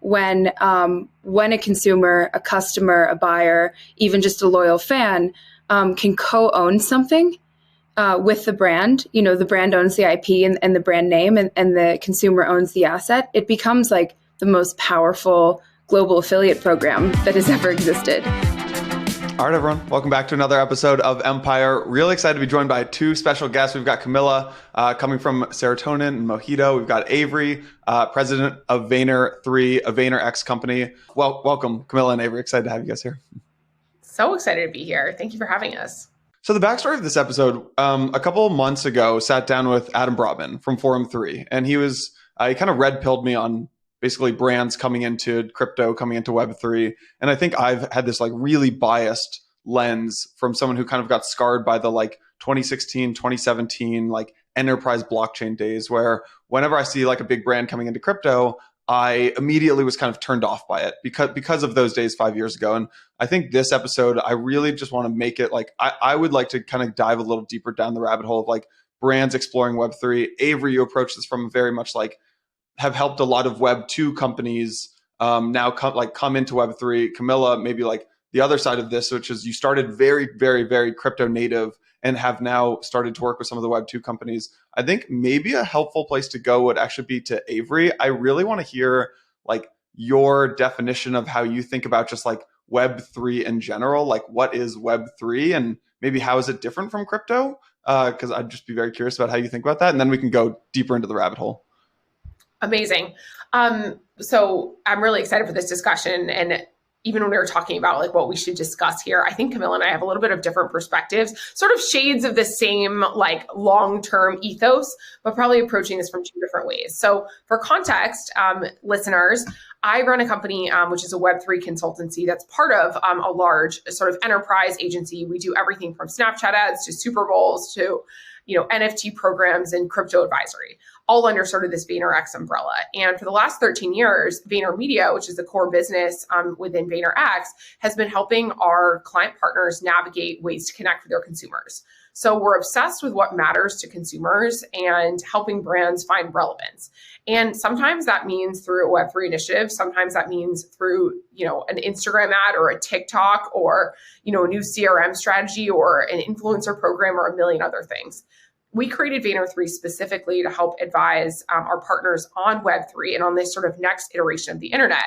when a consumer, a customer, a buyer, even just a loyal fan can co-own something with the brand. You know, the brand owns the IP and the brand name, and the consumer owns the asset. It becomes like the most powerful global affiliate program that has ever existed. All right, everyone. Welcome back to another episode of Empire. Really excited to be joined by two special guests. We've got Camilla coming from Serotonin and Mojito. We've got Avery, president of Vayner3, a VaynerX company. Welcome, Camilla and Avery. Excited to have you guys here. So excited to be here. Thank you for having us. So the backstory of this episode, a couple of months ago, sat down with Adam Brotman from Forum 3, and he kind of red-pilled me on basically brands coming into crypto, coming into Web3. And I think I've had this like really biased lens from someone who kind of got scarred by the like 2016, 2017, like enterprise blockchain days, where whenever I see like a big brand coming into crypto, I immediately was kind of turned off by it because of those days 5 years ago. And I think this episode, I really just want to make it like, I would like to kind of dive a little deeper down the rabbit hole of like brands exploring Web3. Avery, you approach this from very much like, have helped a lot of Web2 companies now come into Web3. Camilla, maybe like the other side of this, which is you started very, very, very crypto native and have now started to work with some of the Web2 companies. I think maybe a helpful place to go would actually be to Avery. I really want to hear like your definition of how you think about just like Web3 in general. Like what is Web3 and maybe how is it different from crypto? Because I'd just be very curious about how you think about that. And then we can go deeper into the rabbit hole. Amazing. So I'm really excited for this discussion. And even when we were talking about like what we should discuss here, I think Camilla and I have a little bit of different perspectives, sort of shades of the same like long-term ethos, but probably approaching this from two different ways. So for context, listeners, I run a company, which is a Web3 consultancy that's part of a large sort of enterprise agency. We do everything from Snapchat ads to Super Bowls to NFT programs and crypto advisory, all under sort of this VaynerX umbrella. And for the last 13 years, VaynerMedia, which is the core business within VaynerX, has been helping our client partners navigate ways to connect with their consumers. So we're obsessed with what matters to consumers and helping brands find relevance. And sometimes that means through a Web3 initiative. Sometimes that means through, an Instagram ad or a TikTok or, a new CRM strategy or an influencer program or a million other things. We created Vayner3 specifically to help advise our partners on Web3 and on this sort of next iteration of the internet.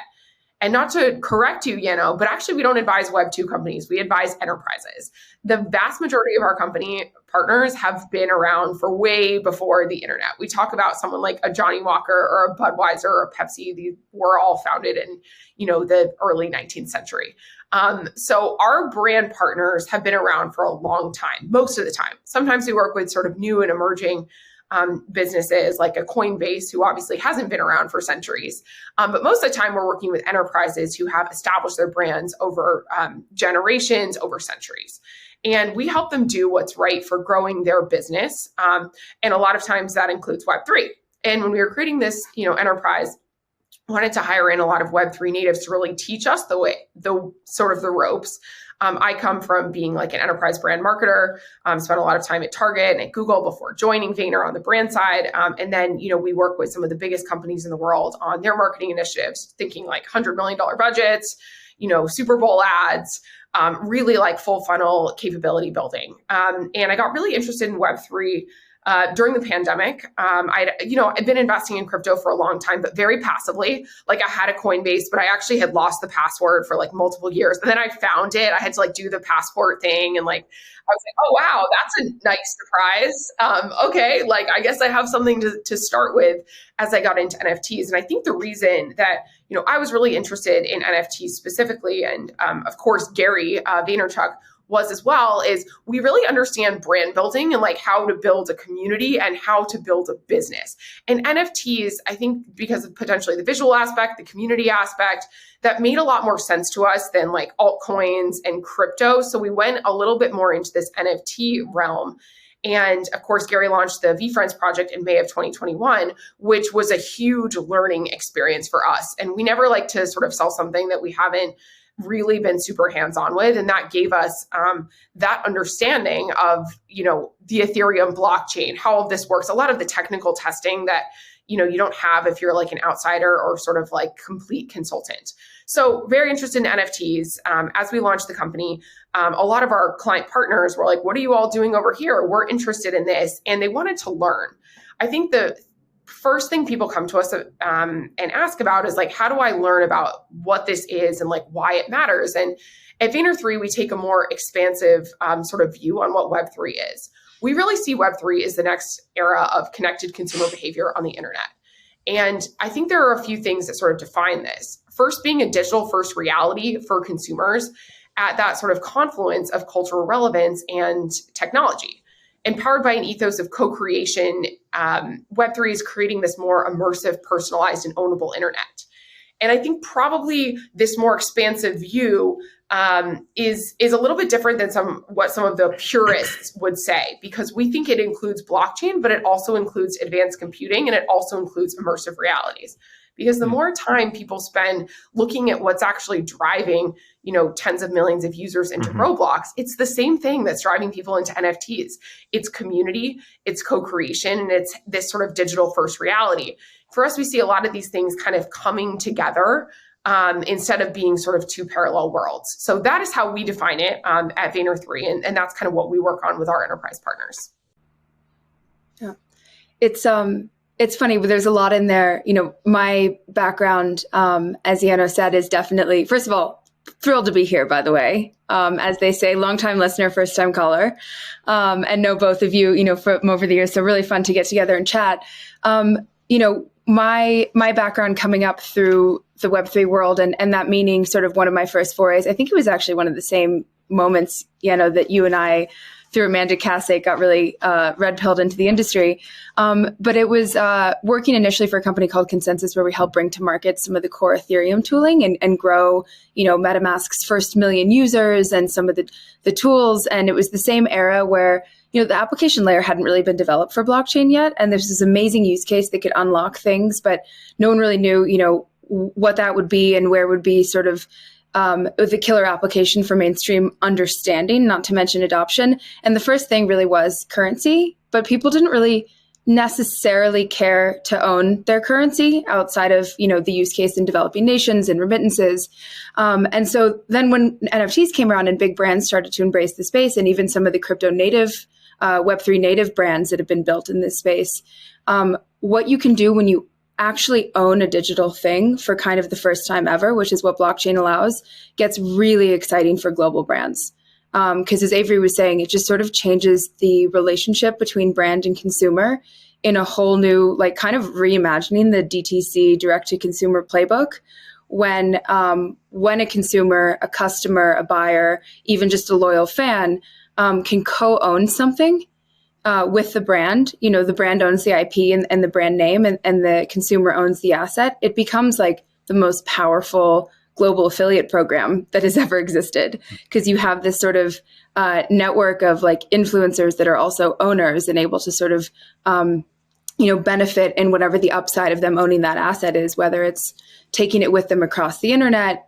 And not to correct you, but actually we don't advise Web2 companies. We advise enterprises. The vast majority of our company partners have been around for way before the internet. We talk about someone like a Johnny Walker or a Budweiser or a Pepsi. These were all founded in, the early 19th century. So our brand partners have been around for a long time, most of the time. Sometimes we work with sort of new and emerging businesses like a Coinbase, who obviously hasn't been around for centuries. But most of the time we're working with enterprises who have established their brands over generations, over centuries. And we help them do what's right for growing their business. And a lot of times that includes Web3. And when we were creating this, enterprise, wanted to hire in a lot of Web3 natives to really teach us the ropes. I come from being like an enterprise brand marketer, spent a lot of time at Target and at Google before joining Vayner on the brand side. And then, we work with some of the biggest companies in the world on their marketing initiatives, thinking like $100 million budgets, Super Bowl ads, really like full funnel capability building. And I got really interested in Web3 during the pandemic. I'd been investing in crypto for a long time, but very passively. Like I had a Coinbase, but I actually had lost the password for like multiple years. And then I found it. I had to like do the passport thing. And like, I was like, oh, wow, that's a nice surprise. Okay. Like, I guess I have something to start with as I got into NFTs. And I think the reason that, I was really interested in NFTs specifically, and of course, Gary Vaynerchuk was as well, is we really understand brand building and like how to build a community and how to build a business. And NFTs, I think because of potentially the visual aspect, the community aspect, that made a lot more sense to us than like altcoins and crypto. So we went a little bit more into this NFT realm. And of course, Gary launched the VFriends project in May of 2021, which was a huge learning experience for us. And we never like to sort of sell something that we haven't really been super hands-on with. And that gave us that understanding of, the Ethereum blockchain, how all this works, a lot of the technical testing that, you don't have if you're like an outsider or sort of like complete consultant. So very interested in NFTs. As we launched the company, a lot of our client partners were like, what are you all doing over here? We're interested in this. And they wanted to learn. I think the first thing people come to us and ask about is like, how do I learn about what this is and like why it matters? And at Vayner3, we take a more expansive sort of view on what Web3 is. We really see Web3 as the next era of connected consumer behavior on the internet. And I think there are a few things that sort of define this. First, being a digital first reality for consumers at that sort of confluence of cultural relevance and technology. Empowered by an ethos of co-creation, Web3 is creating this more immersive, personalized, and ownable internet. And I think probably this more expansive view is a little bit different than what some of the purists would say, because we think it includes blockchain, but it also includes advanced computing, and it also includes immersive realities. Because the more time people spend looking at what's actually driving, tens of millions of users into Roblox, it's the same thing that's driving people into NFTs. It's community, it's co-creation, and it's this sort of digital first reality. For us, we see a lot of these things kind of coming together instead of being sort of two parallel worlds. So that is how we define it at Vayner3, and that's kind of what we work on with our enterprise partners. Yeah, it's funny, but there's a lot in there. My background, as Yano said, is definitely, first of all, thrilled to be here, by the way. As they say, longtime listener, first time caller, and know both of you, from over the years. So really fun to get together and chat. My background coming up through the Web3 world and that meaning sort of one of my first forays, I think it was actually one of the same moments, that you and I, through Amanda Cassay, got really red-pilled into the industry. But it was working initially for a company called Consensus, where we helped bring to market some of the core Ethereum tooling and grow, MetaMask's first million users and some of the tools. And it was the same era where, the application layer hadn't really been developed for blockchain yet. And there's this amazing use case that could unlock things, but no one really knew, what that would be and where would be sort of the killer application for mainstream understanding, not to mention adoption. And the first thing really was currency, but people didn't really necessarily care to own their currency outside of, the use case in developing nations and remittances. And so then when NFTs came around and big brands started to embrace the space, and even some of the crypto native, Web3 native brands that have been built in this space, what you can do when you actually own a digital thing for kind of the first time ever, which is what blockchain allows, gets really exciting for global brands. Because as Avery was saying, it just sort of changes the relationship between brand and consumer in a whole new, like kind of reimagining the DTC direct-to-consumer playbook. When a consumer, a customer, a buyer, even just a loyal fan can co-own something with the brand, the brand owns the IP and the brand name, and the consumer owns the asset, it becomes like the most powerful global affiliate program that has ever existed, because you have this sort of network of like influencers that are also owners and able to sort of, benefit in whatever the upside of them owning that asset is, whether it's taking it with them across the internet,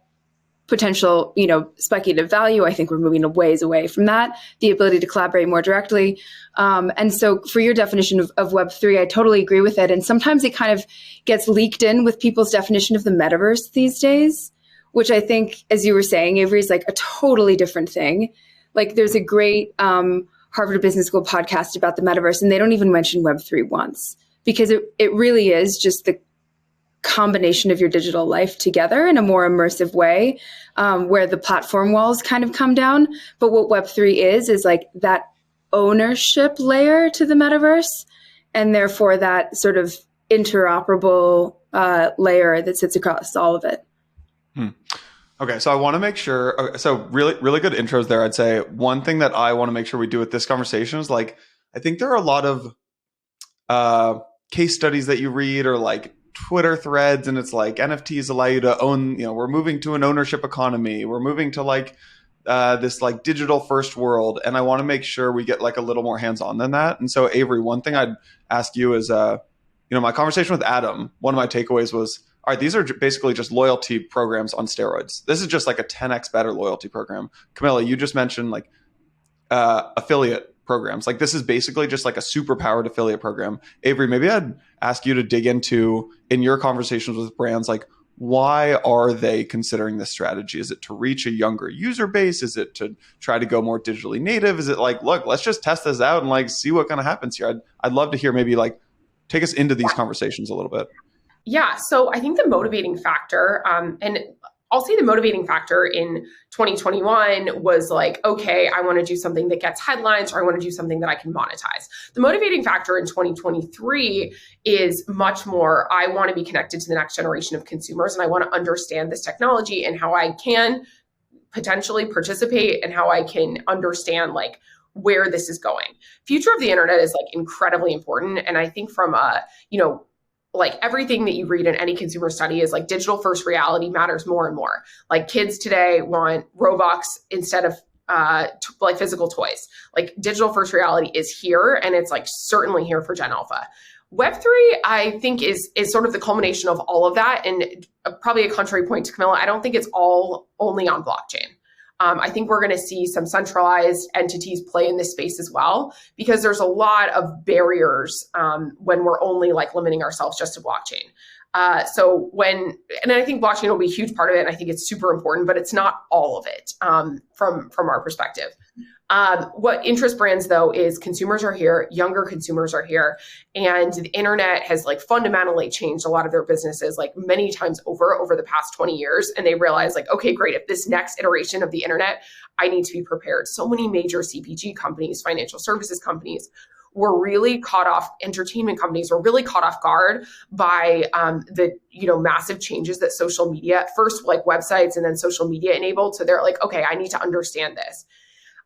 potential, speculative value. I think we're moving a ways away from that, the ability to collaborate more directly. And so for your definition of Web3, I totally agree with it. And sometimes it kind of gets leaked in with people's definition of the metaverse these days, which I think, as you were saying, Avery, is like a totally different thing. Like there's a great Harvard Business School podcast about the metaverse, and they don't even mention Web3 once, because it really is just the combination of your digital life together in a more immersive way, where the platform walls kind of come down. But what Web3 is like that ownership layer to the metaverse, and therefore that sort of interoperable layer that sits across all of it. Okay, so I want to make sure. So really, really good intros there. I'd say one thing that I want to make sure we do with this conversation is like, I think there are a lot of case studies that you read or like Twitter threads, and it's like NFTs allow you to own. We're moving to an ownership economy. We're moving to like this like digital first world, and I want to make sure we get like a little more hands on than that. And so, Avery, one thing I'd ask you is, my conversation with Adam. One of my takeaways was, all right, these are basically just loyalty programs on steroids. This is just like a 10x better loyalty program. Camilla, you just mentioned like affiliate programs. Like this is basically just like a super powered affiliate program. Avery, maybe I'd ask you to dig into, in your conversations with brands, like why are they considering this strategy? Is it to reach a younger user base? Is it to try to go more digitally native? Is it like, look, let's just test this out and like see what kind of happens here? I'd love to hear, maybe like take us into these conversations a little bit. Yeah. So I think the motivating factor, and I'll say the motivating factor in 2021 was like, okay, I want to do something that gets headlines, or I want to do something that I can monetize. The motivating factor in 2023 is much more, I want to be connected to the next generation of consumers, and I want to understand this technology and how I can potentially participate and how I can understand like where this is going. Future of the internet is like incredibly important. And I think from a, like everything that you read in any consumer study is like digital first reality matters more and more. Like kids today want Robux instead of like physical toys. Like digital first reality is here, and it's like certainly here for Gen Alpha. Web3, I think, is sort of the culmination of all of that. And probably a contrary point to Camilla, I don't think it's all only on blockchain. I think we're going to see some centralized entities play in this space as well, because there's a lot of barriers when we're only like limiting ourselves just to blockchain. And I think blockchain will be a huge part of it. And I think it's super important, but it's not all of it from our perspective. What interests brands though is consumers are here, younger consumers are here, and the internet has like fundamentally changed a lot of their businesses like many times over the past 20 years. And they realize like, okay, great. If this next iteration of the internet, I need to be prepared. So many major CPG companies, financial services companies were really caught off, entertainment companies were really caught off guard by the massive changes that social media, at first like websites and then social media enabled. So they're like, okay, I need to understand this.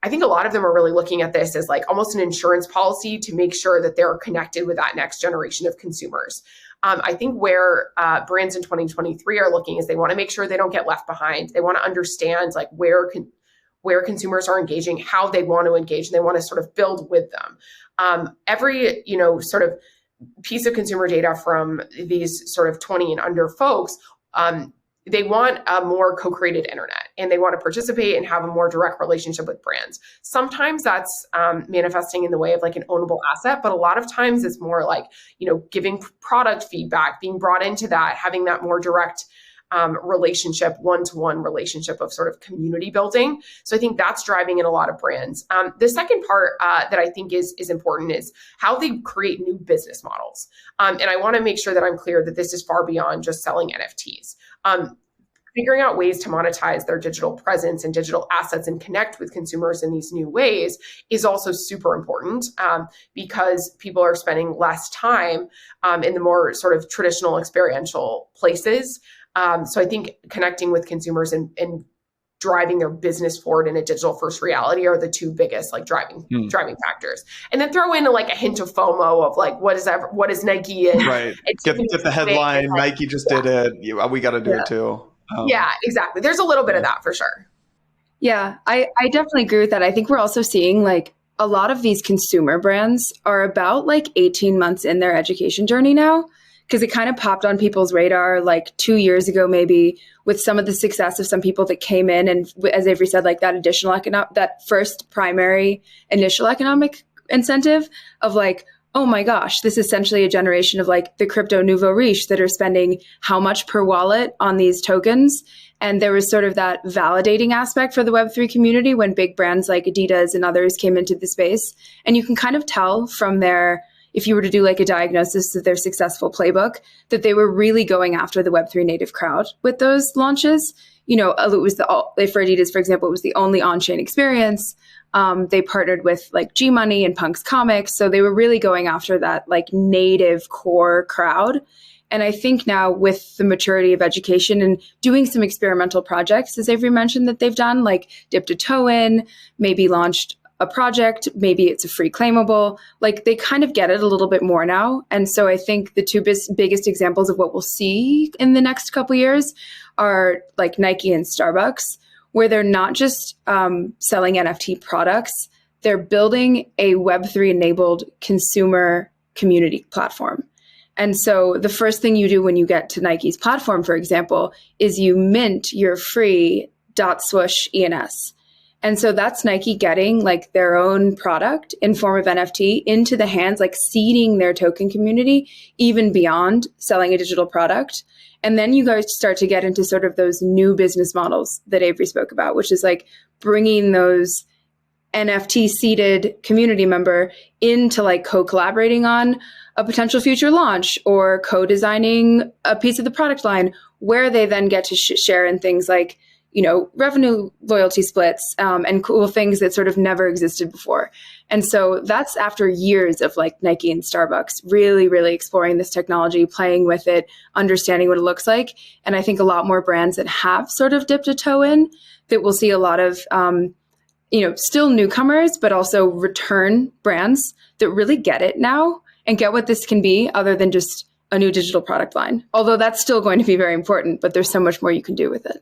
I think a lot of them are really looking at this as like almost an insurance policy to make sure that they're connected with that next generation of consumers. I think where brands in 2023 are looking is they want to make sure they don't get left behind. They want to understand like where consumers are engaging, how they want to engage, and they want to sort of build with them. Every sort of piece of consumer data from these sort of 20 and under folks, they want a more co-created internet, and they want to participate and have a more direct relationship with brands. Sometimes that's manifesting in the way of like an ownable asset, but a lot of times it's more like, giving product feedback, being brought into that, having that more direct relationship, one-to-one relationship of sort of community building. So I think that's driving in a lot of brands. The second part that I think is important is how they create new business models. And I want to make sure that I'm clear that this is far beyond just selling NFTs. Figuring out ways to monetize their digital presence and digital assets and connect with consumers in these new ways is also super important because people are spending less time in the more sort of traditional experiential places. So I think connecting with consumers and driving their business forward in a digital first reality are the two biggest like driving factors. And then throw in like a hint of FOMO of like, what is Nike? And right. Get the headline, like, Nike just did it. We got to do it too. Yeah, exactly. There's a little bit of that for sure. Yeah, I definitely agree with that. I think we're also seeing like a lot of these consumer brands are about like 18 months in their education journey now, because it kind of popped on people's radar like 2 years ago, maybe, with some of the success of some people that came in. And as Avery said, like that first primary initial economic incentive of like, oh my gosh, this is essentially a generation of like the crypto nouveau riche that are spending how much per wallet on these tokens. And there was sort of that validating aspect for the Web3 community when big brands like Adidas and others came into the space. And you can kind of tell from if you were to do like a diagnosis of their successful playbook, that they were really going after the Web3 native crowd with those launches. It was for Adidas, for example, it was the only on-chain experience. They partnered with like G Money and Punk's Comics. So they were really going after that like native core crowd. And I think now with the maturity of education and doing some experimental projects, as Avery mentioned, that they've done, like dipped a toe in, maybe launched a project, maybe it's a free claimable, like they kind of get it a little bit more now. And so I think the two biggest examples of what we'll see in the next couple of years are like Nike and Starbucks, where they're not just selling NFT products, they're building a Web3 enabled consumer community platform. And so the first thing you do when you get to Nike's platform, for example, is you mint your free .swoosh ENS. And so that's Nike getting like their own product in form of NFT into the hands, like seeding their token community, even beyond selling a digital product. And then you guys start to get into sort of those new business models that Avery spoke about, which is like bringing those NFT seeded community member into like co-collaborating on a potential future launch or co-designing a piece of the product line, where they then get to share in things like, you know, revenue loyalty splits and cool things that sort of never existed before. And so that's after years of like Nike and Starbucks really, really exploring this technology, playing with it, understanding what it looks like. And I think a lot more brands that have sort of dipped a toe in, that we'll see a lot of, you know, still newcomers, but also return brands that really get it now and get what this can be other than just a new digital product line. Although that's still going to be very important, but there's so much more you can do with it.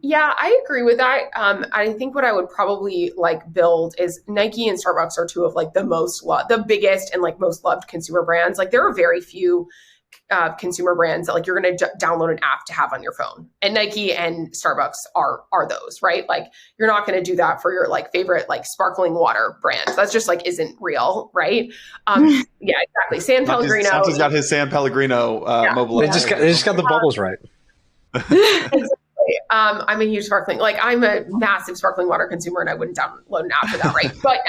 Yeah, I agree with that. I think what I would probably like build is Nike and Starbucks are two of like the biggest and like most loved consumer brands. Like there are very few consumer brands that like you're going to download an app to have on your phone, and Nike and Starbucks are those, right? Like you're not going to do that for your like favorite like sparkling water brands. That's just like isn't real, right? Yeah, exactly. San Pellegrino. Santa's got his San Pellegrino mobile. They just got the bubbles right. Exactly. I'm a huge sparkling, like I'm a massive sparkling water consumer, and I wouldn't download an app for that, right? But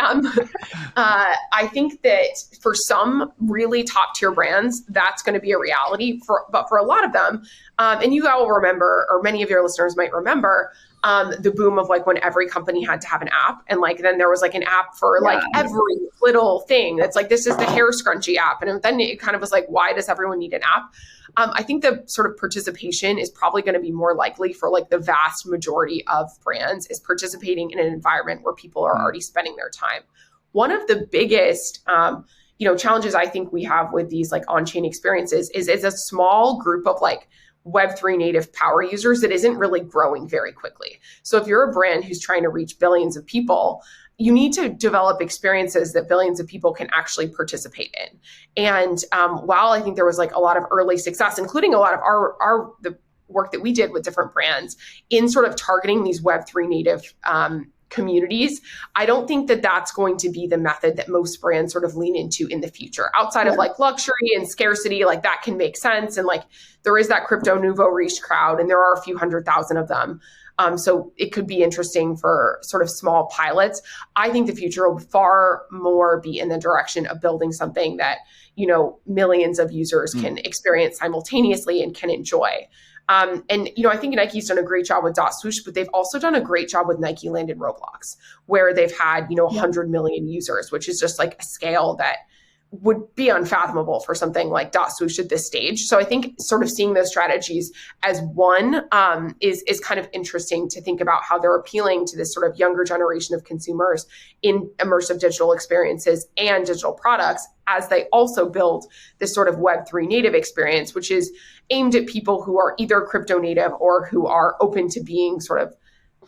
I think that for some really top tier brands, that's going to be a reality. But for a lot of them, and you all remember, or many of your listeners might remember, the boom of like when every company had to have an app, and like then there was like an app for like every little thing. That's like, this is the hair scrunchie app, and then it kind of was like, why does everyone need an app? I think the sort of participation is probably going to be more likely for like the vast majority of brands is participating in an environment where people are already spending their time. One of the biggest, challenges I think we have with these like on-chain experiences is a small group of like Web3 native power users that isn't really growing very quickly. So if you're a brand who's trying to reach billions of people, you need to develop experiences that billions of people can actually participate in. And while I think there was like a lot of early success, including a lot of the work that we did with different brands in sort of targeting these Web3 native communities, I don't think that that's going to be the method that most brands sort of lean into in the future. Outside of like luxury and scarcity, like that can make sense. And like there is that crypto nouveau riche crowd, and there are a few 100,000 of them. So it could be interesting for sort of small pilots. I think the future will far more be in the direction of building something that, you know, millions of users can experience simultaneously and can enjoy. I think Nike's done a great job with .swoosh, but they've also done a great job with Nike Land in Roblox, where they've had, 100 million users, which is just like a scale that would be unfathomable for something like .swoosh at this stage. So I think sort of seeing those strategies as one is kind of interesting to think about how they're appealing to this sort of younger generation of consumers in immersive digital experiences and digital products, as they also build this sort of Web3 native experience, which is aimed at people who are either crypto native or who are open to being sort of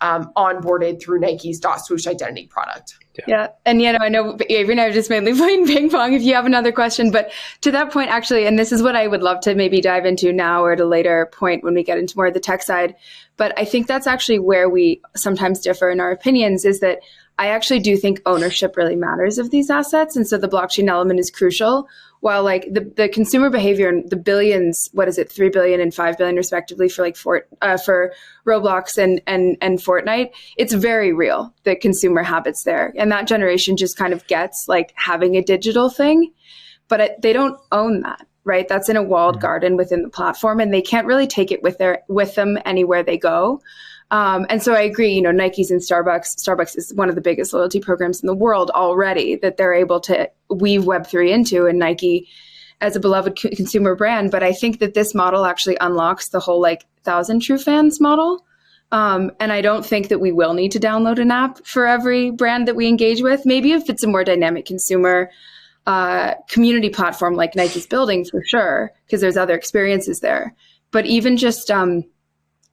onboarded through Nike's .swoosh identity product. Yeah. And, I know Avery and I are just mainly playing ping pong if you have another question, but to that point, actually, and this is what I would love to maybe dive into now or at a later point when we get into more of the tech side. But I think that's actually where we sometimes differ in our opinions, is that I actually do think ownership really matters of these assets. And so the blockchain element is crucial. While like the consumer behavior and the billions, 3 billion and 5 billion respectively for like for Roblox and Fortnite, it's very real, the consumer habits there. And that generation just kind of gets like having a digital thing, but they don't own that, right? That's in a walled garden within the platform, and they can't really take it with them anywhere they go. And so I agree, Nike's and Starbucks is one of the biggest loyalty programs in the world already that they're able to weave Web3 into, and Nike as a beloved consumer brand. But I think that this model actually unlocks the whole like 1,000 true fans model. And I don't think that we will need to download an app for every brand that we engage with. Maybe if it's a more dynamic consumer community platform like Nike's building, for sure, because there's other experiences there. But even just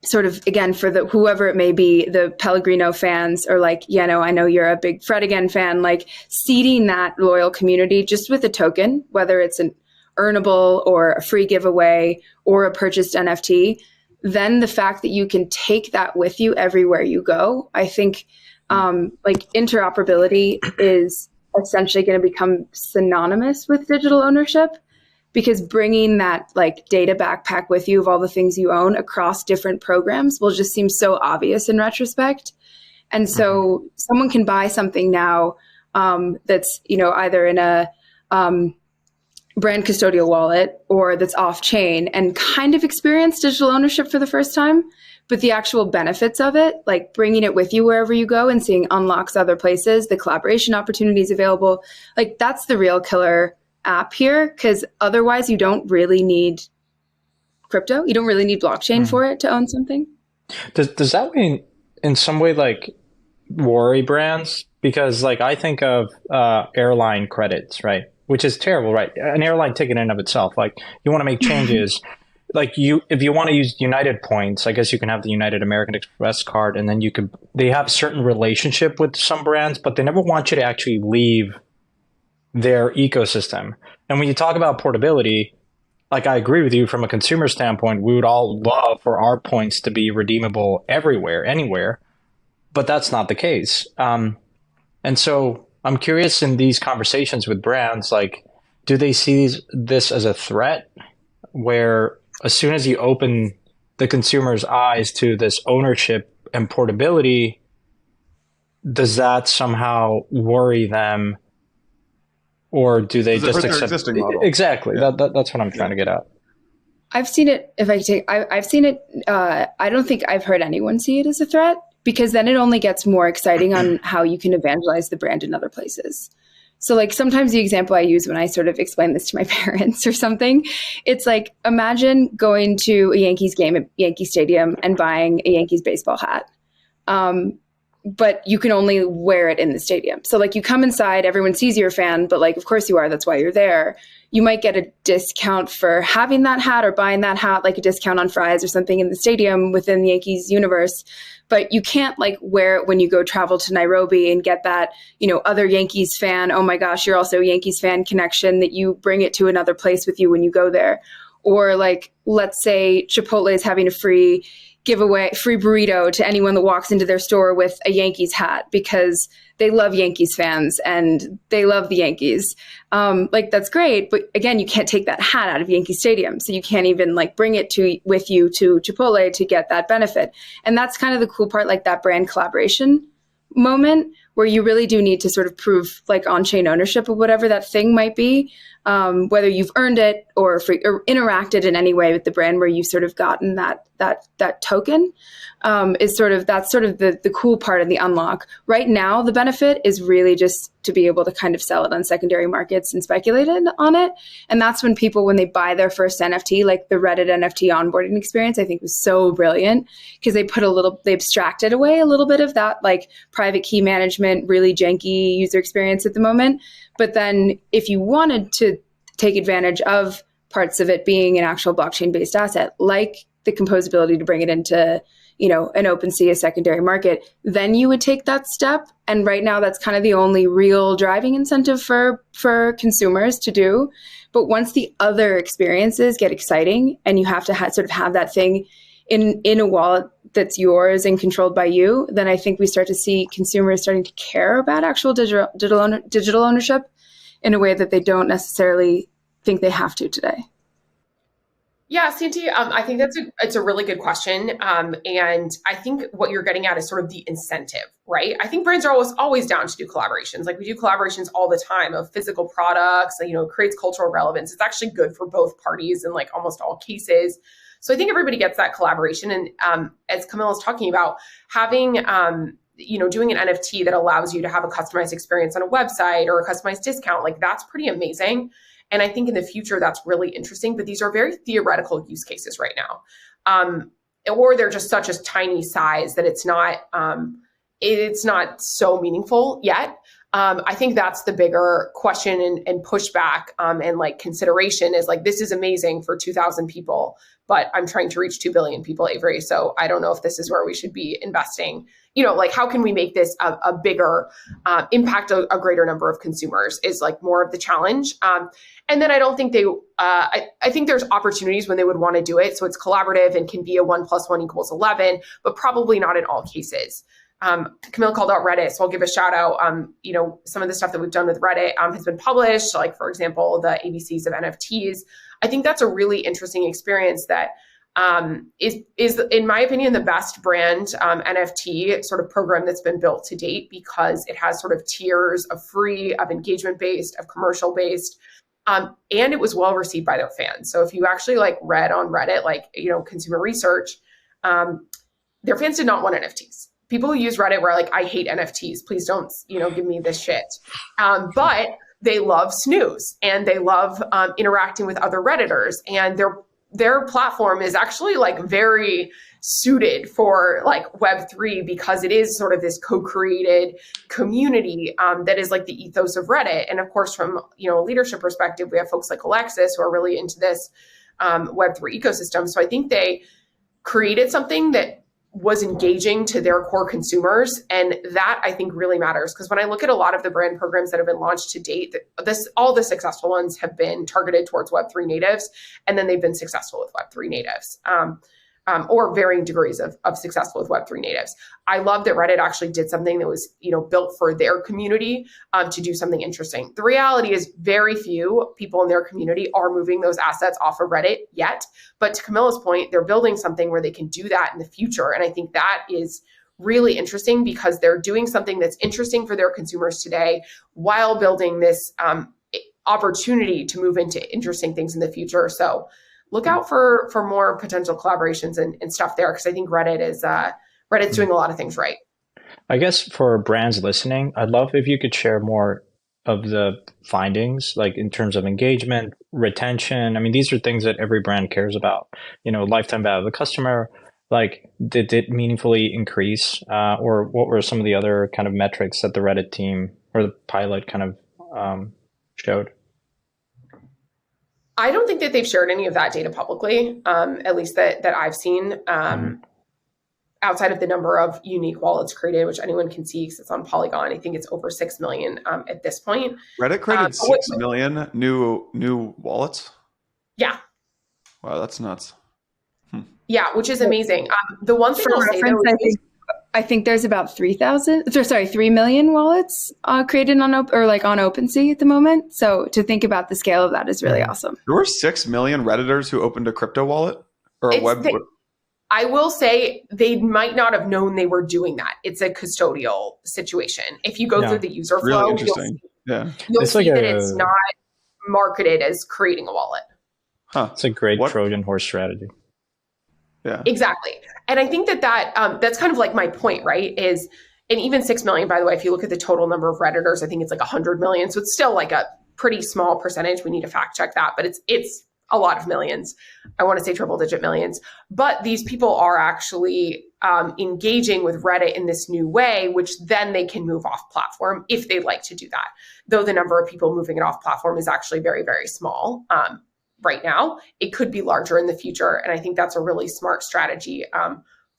sort of, again, for the whoever it may be, the Pellegrino fans, or like, I know you're a big Fred Again fan, like seeding that loyal community just with a token, whether it's an earnable or a free giveaway or a purchased NFT, then the fact that you can take that with you everywhere you go, I think like interoperability is essentially going to become synonymous with digital ownership, because bringing that like data backpack with you of all the things you own across different programs will just seem so obvious in retrospect. And so someone can buy something now that's, either in a brand custodial wallet or that's off chain and kind of experience digital ownership for the first time. But the actual benefits of it, like bringing it with you wherever you go and seeing unlocks other places, the collaboration opportunities available, like that's the real killer app here, because otherwise you don't really need crypto. You don't really need blockchain for it to own something. Does that mean in some way like worry brands? Because like I think of airline credits, right? Which is terrible, right? An airline ticket in and of itself, like you want to make changes. Like if you want to use United points, I guess you can have the United American Express card, and then they have a certain relationship with some brands, but they never want you to actually leave their ecosystem. And when you talk about portability, like I agree with you from a consumer standpoint, we would all love for our points to be redeemable everywhere, anywhere, but that's not the case. And so I'm curious in these conversations with brands, like, do they see this as a threat where as soon as you open the consumer's eyes to this ownership and portability, does that somehow worry them, or do they just accept existing model? Exactly. Yeah. That's what I'm trying to get at. I've seen it. I've seen it. I don't think I've heard anyone see it as a threat, because then it only gets more exciting on how you can evangelize the brand in other places. So like sometimes the example I use when I sort of explain this to my parents or something, it's like, imagine going to a Yankees game at Yankee Stadium and buying a Yankees baseball hat. But you can only wear it in the stadium. So like you come inside, everyone sees you're a fan, but like, of course you are, that's why you're there. You might get a discount for having that hat or buying that hat, like a discount on fries or something in the stadium within the Yankees universe. But you can't like wear it when you go travel to Nairobi and get that, other Yankees fan, oh my gosh, you're also a Yankees fan connection, that you bring it to another place with you when you go there. Or like, let's say Chipotle is having a free burrito to anyone that walks into their store with a Yankees hat, because they love Yankees fans and they love the Yankees. Like that's great, but again, you can't take that hat out of Yankee Stadium, so you can't even like bring it with you to Chipotle to get that benefit. And that's kind of the cool part, like that brand collaboration moment where you really do need to sort of prove like on-chain ownership of whatever that thing might be, whether you've earned it or interacted in any way with the brand where you've sort of gotten that token, that's sort of the cool part of the unlock. Right now, the benefit is really just to be able to kind of sell it on secondary markets and speculate on it. And that's when people, when they buy their first NFT, like the Reddit NFT onboarding experience, I think was so brilliant, because they abstracted away a little bit of that like private key management, really janky user experience at the moment. But then if you wanted to take advantage of parts of it being an actual blockchain-based asset, like the composability to bring it into, an OpenSea, a secondary market, then you would take that step. And right now, that's kind of the only real driving incentive for consumers to do. But once the other experiences get exciting and you have to sort of have that thing in a wallet that's yours and controlled by you, then I think we start to see consumers starting to care about actual digital ownership in a way that they don't necessarily think they have to today. Yeah, Santi, I think it's a really good question. And I think what you're getting at is sort of the incentive, right? I think brands are always down to do collaborations. Like we do collaborations all the time of physical products, creates cultural relevance. It's actually good for both parties in like almost all cases. So I think everybody gets that collaboration. And as Camilla is talking about, having, doing an NFT that allows you to have a customized experience on a website or a customized discount, like that's pretty amazing. And I think in the future, that's really interesting, but these are very theoretical use cases right now. Or they're just such a tiny size that it's not so meaningful yet. I think that's the bigger question and pushback and like consideration is like, this is amazing for 2,000 people, but I'm trying to reach 2 billion people, Avery. So I don't know if this is where we should be investing. Like how can we make this a bigger impact a greater number of consumers is like more of the challenge. And then I don't think I think there's opportunities when they would want to do it. So it's collaborative and can be a 1 + 1 = 11, but probably not in all cases. Camilla called out Reddit, so I'll give a shout out. Some of the stuff that we've done with Reddit has been published, like, for example, the ABCs of NFTs. I think that's a really interesting experience that is, in my opinion, the best brand NFT sort of program that's been built to date, because it has sort of tiers of free, of engagement-based, of commercial-based, and it was well received by their fans. So if you actually read on Reddit, consumer research, their fans did not want NFTs. People who use Reddit were like, I hate NFTs. Please don't, give me this shit. But they love snooze, and they love interacting with other Redditors, and their platform is actually very suited for Web3, because it is sort of this co-created community that is the ethos of Reddit. And of course, from a leadership perspective, we have folks like Alexis who are really into this Web3 ecosystem. So I think they created something that was engaging to their core consumers. And that, I think, really matters, because when I look at a lot of the brand programs that have been launched to date, all the successful ones have been targeted towards Web3 natives, and then they've been successful with Web3 natives. Or varying degrees of successful with Web3 natives. I love that Reddit actually did something that was, built for their community to do something interesting. The reality is very few people in their community are moving those assets off of Reddit yet. But to Camilla's point, they're building something where they can do that in the future. And I think that is really interesting, because they're doing something that's interesting for their consumers today while building this opportunity to move into interesting things in the future. So look out for more potential collaborations and stuff there, because I think Reddit's doing a lot of things right. I guess for brands listening, I'd love if you could share more of the findings, in terms of engagement, retention. I mean, these are things that every brand cares about. Lifetime value of the customer. Did it meaningfully increase, or what were some of the other kind of metrics that the Reddit team or the pilot kind of showed? I don't think that they've shared any of that data publicly, at least that I've seen, outside of the number of unique wallets created, which anyone can see because it's on Polygon. I think it's over 6 million at this point. Reddit created 6 million new wallets? Yeah. Wow, that's nuts. Yeah, which is amazing. The one thing I'll say, though, I think there's about 3 million wallets created on OpenSea at the moment. So to think about the scale of that is really awesome. There were 6 million Redditors who opened a crypto wallet or a web. I will say they might not have known they were doing that. It's a custodial situation. If you go through the user flow, really interesting. You'll see that it's not marketed as creating a wallet. Huh. It's a great Trojan horse strategy. Yeah, exactly. And I think that's kind of my point, right? And even 6 million, by the way, if you look at the total number of Redditors, I think it's 100 million. So it's still a pretty small percentage. We need to fact check that, but it's a lot of millions. I want to say triple digit millions. But these people are actually engaging with Reddit in this new way, which then they can move off platform if they'd like to do that. Though the number of people moving it off platform is actually very, very small. Right now, it could be larger in the future. And I think that's a really smart strategy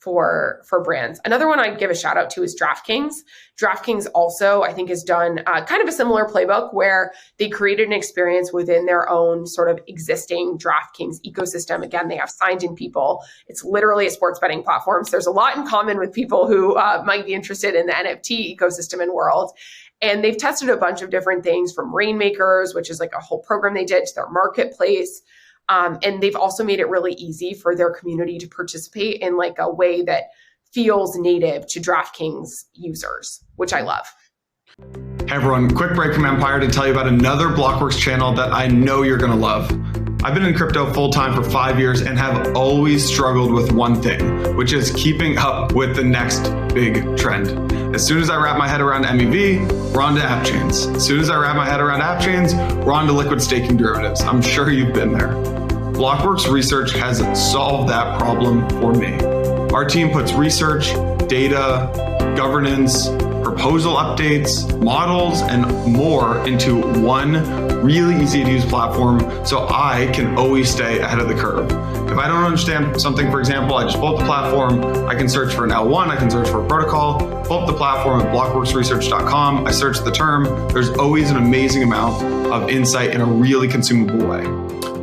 for brands. Another one I'd give a shout out to is DraftKings. DraftKings also, I think, has done kind of a similar playbook where they created an experience within their own sort of existing DraftKings ecosystem. Again, they have signed in people. It's literally a sports betting platform. So there's a lot in common with people who might be interested in the NFT ecosystem and world. And they've tested a bunch of different things, from Rainmakers, which is a whole program they did, to their marketplace. And they've also made it really easy for their community to participate in a way that feels native to DraftKings users, which I love. Hey everyone, quick break from Empire to tell you about another Blockworks channel that I know you're gonna love. I've been in crypto full time for 5 years and have always struggled with one thing, which is keeping up with the next big trend. As soon as I wrap my head around MEV, we're on to app chains. As soon as I wrap my head around app chains, we're on to liquid staking derivatives. I'm sure you've been there. Blockworks Research has solved that problem for me. Our team puts research, data, governance, proposal updates, models, and more into one really easy to use platform so I can always stay ahead of the curve. If I don't understand something, for example, I just pull up the platform, I can search for an L1, I can search for a protocol, pull up the platform at blockworksresearch.com, I search the term, there's always an amazing amount of insight in a really consumable way.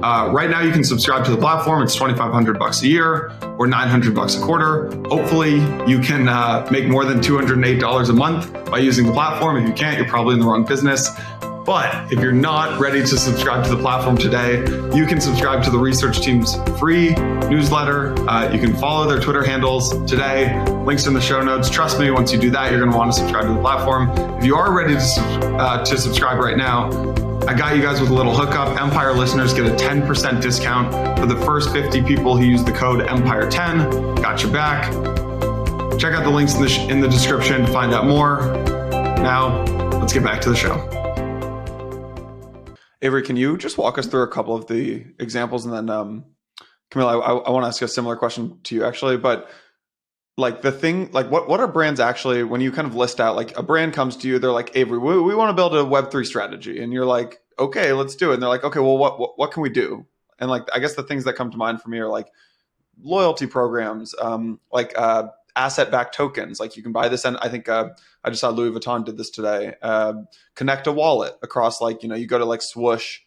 Right now, you can subscribe to the platform. It's $2,500 a year or $900 a quarter. Hopefully, you can make more than $208 a month by using the platform. If you can't, you're probably in the wrong business. But if you're not ready to subscribe to the platform today, you can subscribe to the research team's free newsletter. You can follow their Twitter handles today. Links in the show notes. Trust me, once you do that, you're going to want to subscribe to the platform. If you are ready to subscribe right now, I got you guys with a little hookup. Empire listeners get a 10% discount for the first 50 people who use the code EMPIRE10. Got your back. Check out the links in the description to find out more. Now, let's get back to the show. Avery, can you just walk us through a couple of the examples? And then, Camilla, I want to ask a similar question to you, actually. But like the thing, like what are brands actually, when you kind of list out, like a brand comes to you, they're like, Avery, we want to build a Web3 strategy. And you're like, okay, let's do it. And they're like, okay, well, what can we do? And like, I guess the things that come to mind for me are like loyalty programs, asset-backed tokens. Like you can buy this, and I think I just saw Louis Vuitton did this today. Connect a wallet across, like, you go to like Swoosh,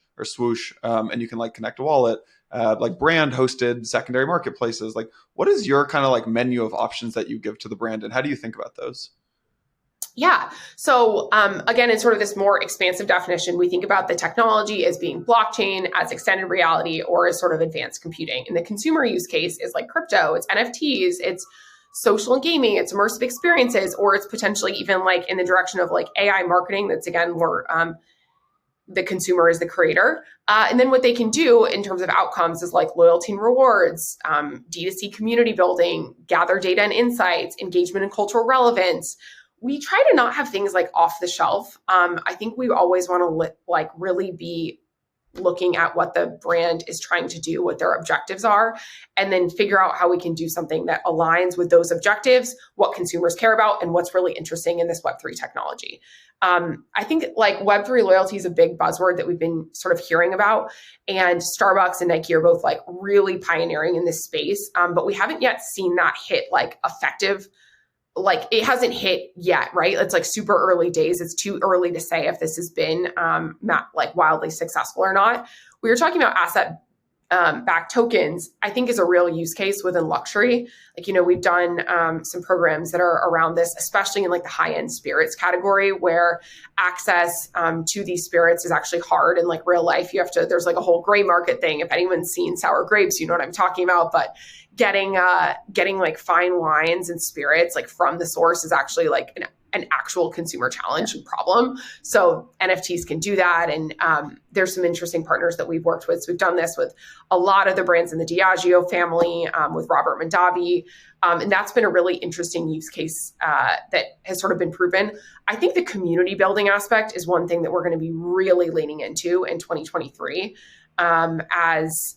and you can like connect a wallet. Like brand hosted secondary marketplaces. Like, what is your kind of like menu of options that you give to the brand, and how do you think about those? Yeah. So again, in sort of this more expansive definition, we think about the technology as being blockchain, as extended reality, or as sort of advanced computing. And the consumer use case is like crypto, it's NFTs, it's social and gaming, it's immersive experiences, or it's potentially even like in the direction of like AI marketing. That's again where the consumer is the creator. And then what they can do in terms of outcomes is like loyalty and rewards, D2C community building, gather data and insights, engagement and cultural relevance. We try to not have things like off the shelf. I think we always want to really be looking at what the brand is trying to do, what their objectives are, and then figure out how we can do something that aligns with those objectives, what consumers care about, and what's really interesting in this Web3 technology. I think like Web3 loyalty is a big buzzword that we've been sort of hearing about, and Starbucks and Nike are both like really pioneering in this space, but we haven't yet seen that hit like effective. Like it hasn't hit yet, right? It's like super early days. It's too early to say if this has been not like wildly successful or not. We were talking about asset backed tokens, I think is a real use case within luxury. Like, we've done some programs that are around this, especially in like the high-end spirits category, where access to these spirits is actually hard in like real life. There's like a whole gray market thing. If anyone's seen sour grapes, you know what I'm talking about. But getting like fine wines and spirits like from the source is actually like an actual consumer challenge and problem. So NFTs can do that. And there's some interesting partners that we've worked with. So we've done this with a lot of the brands in the Diageo family, with Robert Mondavi. And that's been a really interesting use case that has sort of been proven. I think the community building aspect is one thing that we're going to be really leaning into in 2023. As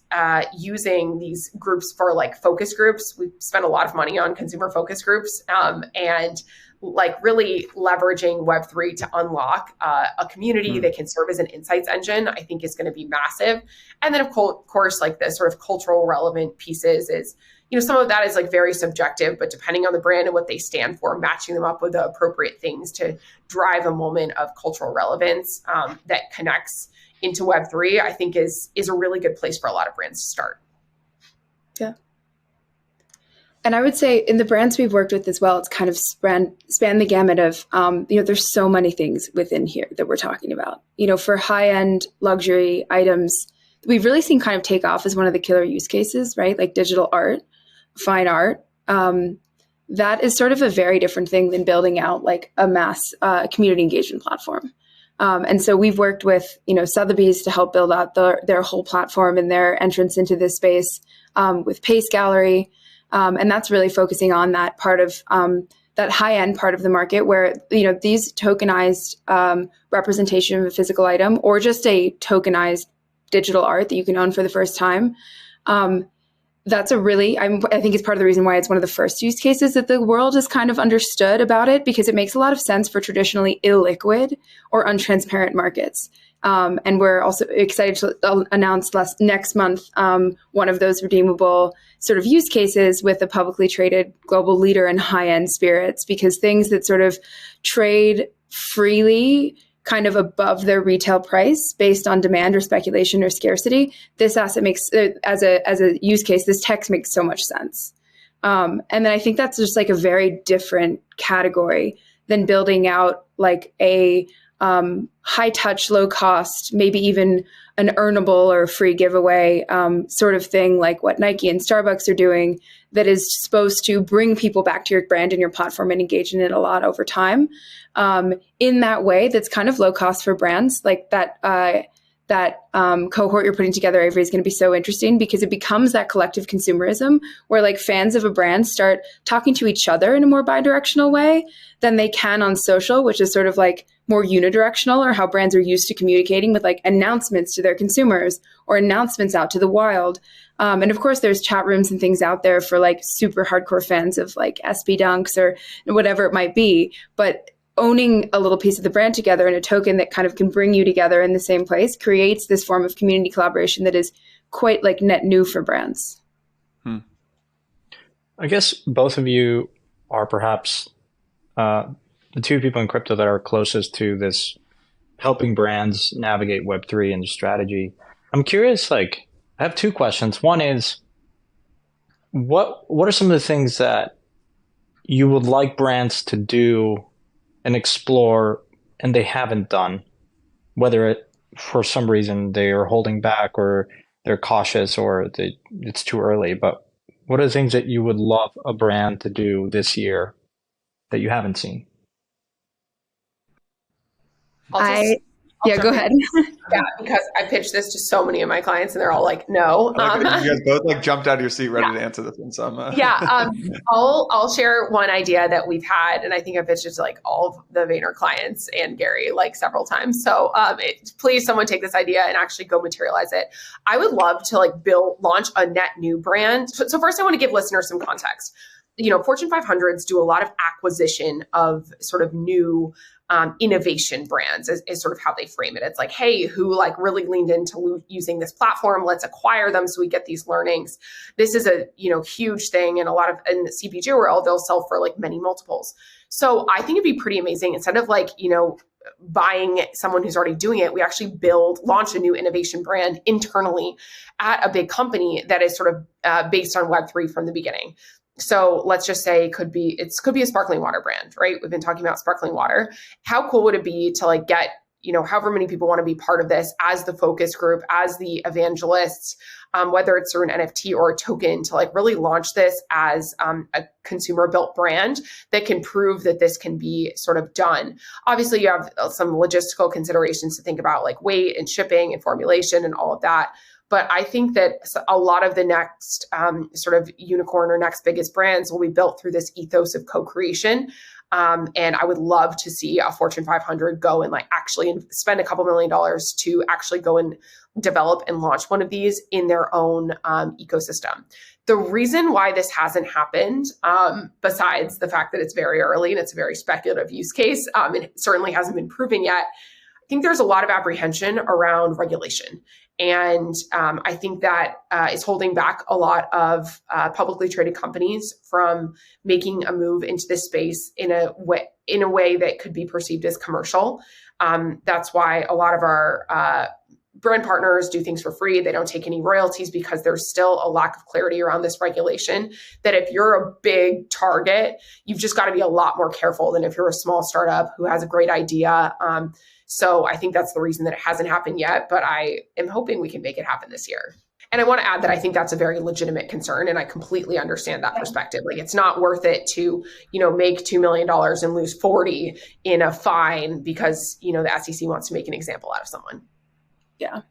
using these groups for like focus groups. We've spent a lot of money on consumer focus groups, and like really leveraging Web3 to unlock a community that can serve as an insights engine, I think is going to be massive. And then of course, like the sort of cultural relevant pieces is, some of that is like very subjective, but depending on the brand and what they stand for, matching them up with the appropriate things to drive a moment of cultural relevance that connects into Web3, I think is a really good place for a lot of brands to start. Yeah. And I would say in the brands we've worked with as well, it's kind of span the gamut of, there's so many things within here that we're talking about. For high-end luxury items, we've really seen kind of take off as one of the killer use cases, right? Like digital art, fine art. That is sort of a very different thing than building out like a mass community engagement platform. And so we've worked with, Sotheby's to help build out their whole platform and their entrance into this space, with Pace Gallery. And that's really focusing on that part of that high-end part of the market where, these tokenized representation of a physical item or just a tokenized digital art that you can own for the first time. That's I think it's part of the reason why it's one of the first use cases that the world has kind of understood about it, because it makes a lot of sense for traditionally illiquid or untransparent markets. And we're also excited to announce next month one of those redeemable sort of use cases with a publicly traded global leader in high-end spirits, because things that sort of trade freely kind of above their retail price based on demand or speculation or scarcity, this asset makes, as a use case, this text makes so much sense. And then I think that's just like a very different category than building out like a high touch, low cost, maybe even an earnable or free giveaway sort of thing like what Nike and Starbucks are doing that is supposed to bring people back to your brand and your platform and engage in it a lot over time. In that way, that's kind of low cost for brands. Like that cohort you're putting together, Avery, is going to be so interesting because it becomes that collective consumerism where like fans of a brand start talking to each other in a more bi-directional way than they can on social, which is sort of like more unidirectional, or how brands are used to communicating with like announcements to their consumers or announcements out to the wild. And of course, there's chat rooms and things out there for like super hardcore fans of like SB Dunks or whatever it might be. But owning a little piece of the brand together in a token that kind of can bring you together in the same place creates this form of community collaboration that is quite like net new for brands. I guess both of you are perhaps the two people in crypto that are closest to this helping brands navigate Web3 and strategy. I'm curious, like, I have two questions. One is, what are some of the things that you would like brands to do and explore and they haven't done, whether it for some reason they are holding back or they're cautious or it's too early, but what are the things that you would love a brand to do this year that you haven't seen? Go ahead. Yeah, because I pitched this to so many of my clients and they're all like, no. You guys both like jumped out of your seat ready to answer this one. So I'll share one idea that we've had, and I think I pitched it to like all of the Vayner clients and Gary like several times. So please someone take this idea and actually go materialize it. I would love to like launch a net new brand. So first I want to give listeners some context. Fortune 500s do a lot of acquisition of sort of new innovation brands is sort of how they frame it. It's like, hey, who like really leaned into using this platform? Let's acquire them so we get these learnings. This is a huge thing, and a lot of in the CPG world they'll sell for like many multiples. So I think it'd be pretty amazing instead of like buying someone who's already doing it, we actually launch a new innovation brand internally at a big company that is sort of based on Web3 from the beginning. So let's just say it could be a sparkling water brand, right? We've been talking about sparkling water. How cool would it be to like get, however many people want to be part of this as the focus group, as the evangelists, whether it's through an NFT or a token, to like really launch this as a consumer built brand that can prove that this can be sort of done. Obviously you have some logistical considerations to think about, like weight and shipping and formulation and all of that. But I think that a lot of the next sort of unicorn or next biggest brands will be built through this ethos of co-creation. And I would love to see a Fortune 500 go and like actually spend a couple $1 million to actually go and develop and launch one of these in their own ecosystem. The reason why this hasn't happened, besides the fact that it's very early and it's a very speculative use case, it certainly hasn't been proven yet. I think there's a lot of apprehension around regulation. And I think that is holding back a lot of publicly traded companies from making a move into this space in a way that could be perceived as commercial. That's why a lot of our brand partners do things for free. They don't take any royalties because there's still a lack of clarity around this regulation, that if you're a big target, you've just got to be a lot more careful than if you're a small startup who has a great idea. So I think that's the reason that it hasn't happened yet, but I am hoping we can make it happen this year. And I want to add that I think that's a very legitimate concern, and I completely understand that perspective. Like, it's not worth it to, make $2 million and lose 40 in a fine because, the SEC wants to make an example out of someone. Yeah.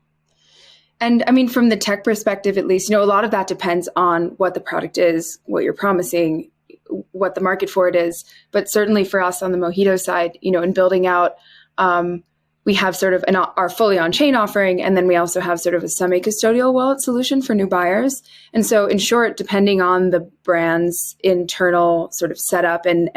And I mean, from the tech perspective, at least, a lot of that depends on what the product is, what you're promising, what the market for it is. But certainly for us on the Mojito side, in building out, we have sort of our fully on-chain offering, and then we also have sort of a semi-custodial wallet solution for new buyers. And so in short, depending on the brand's internal sort of setup and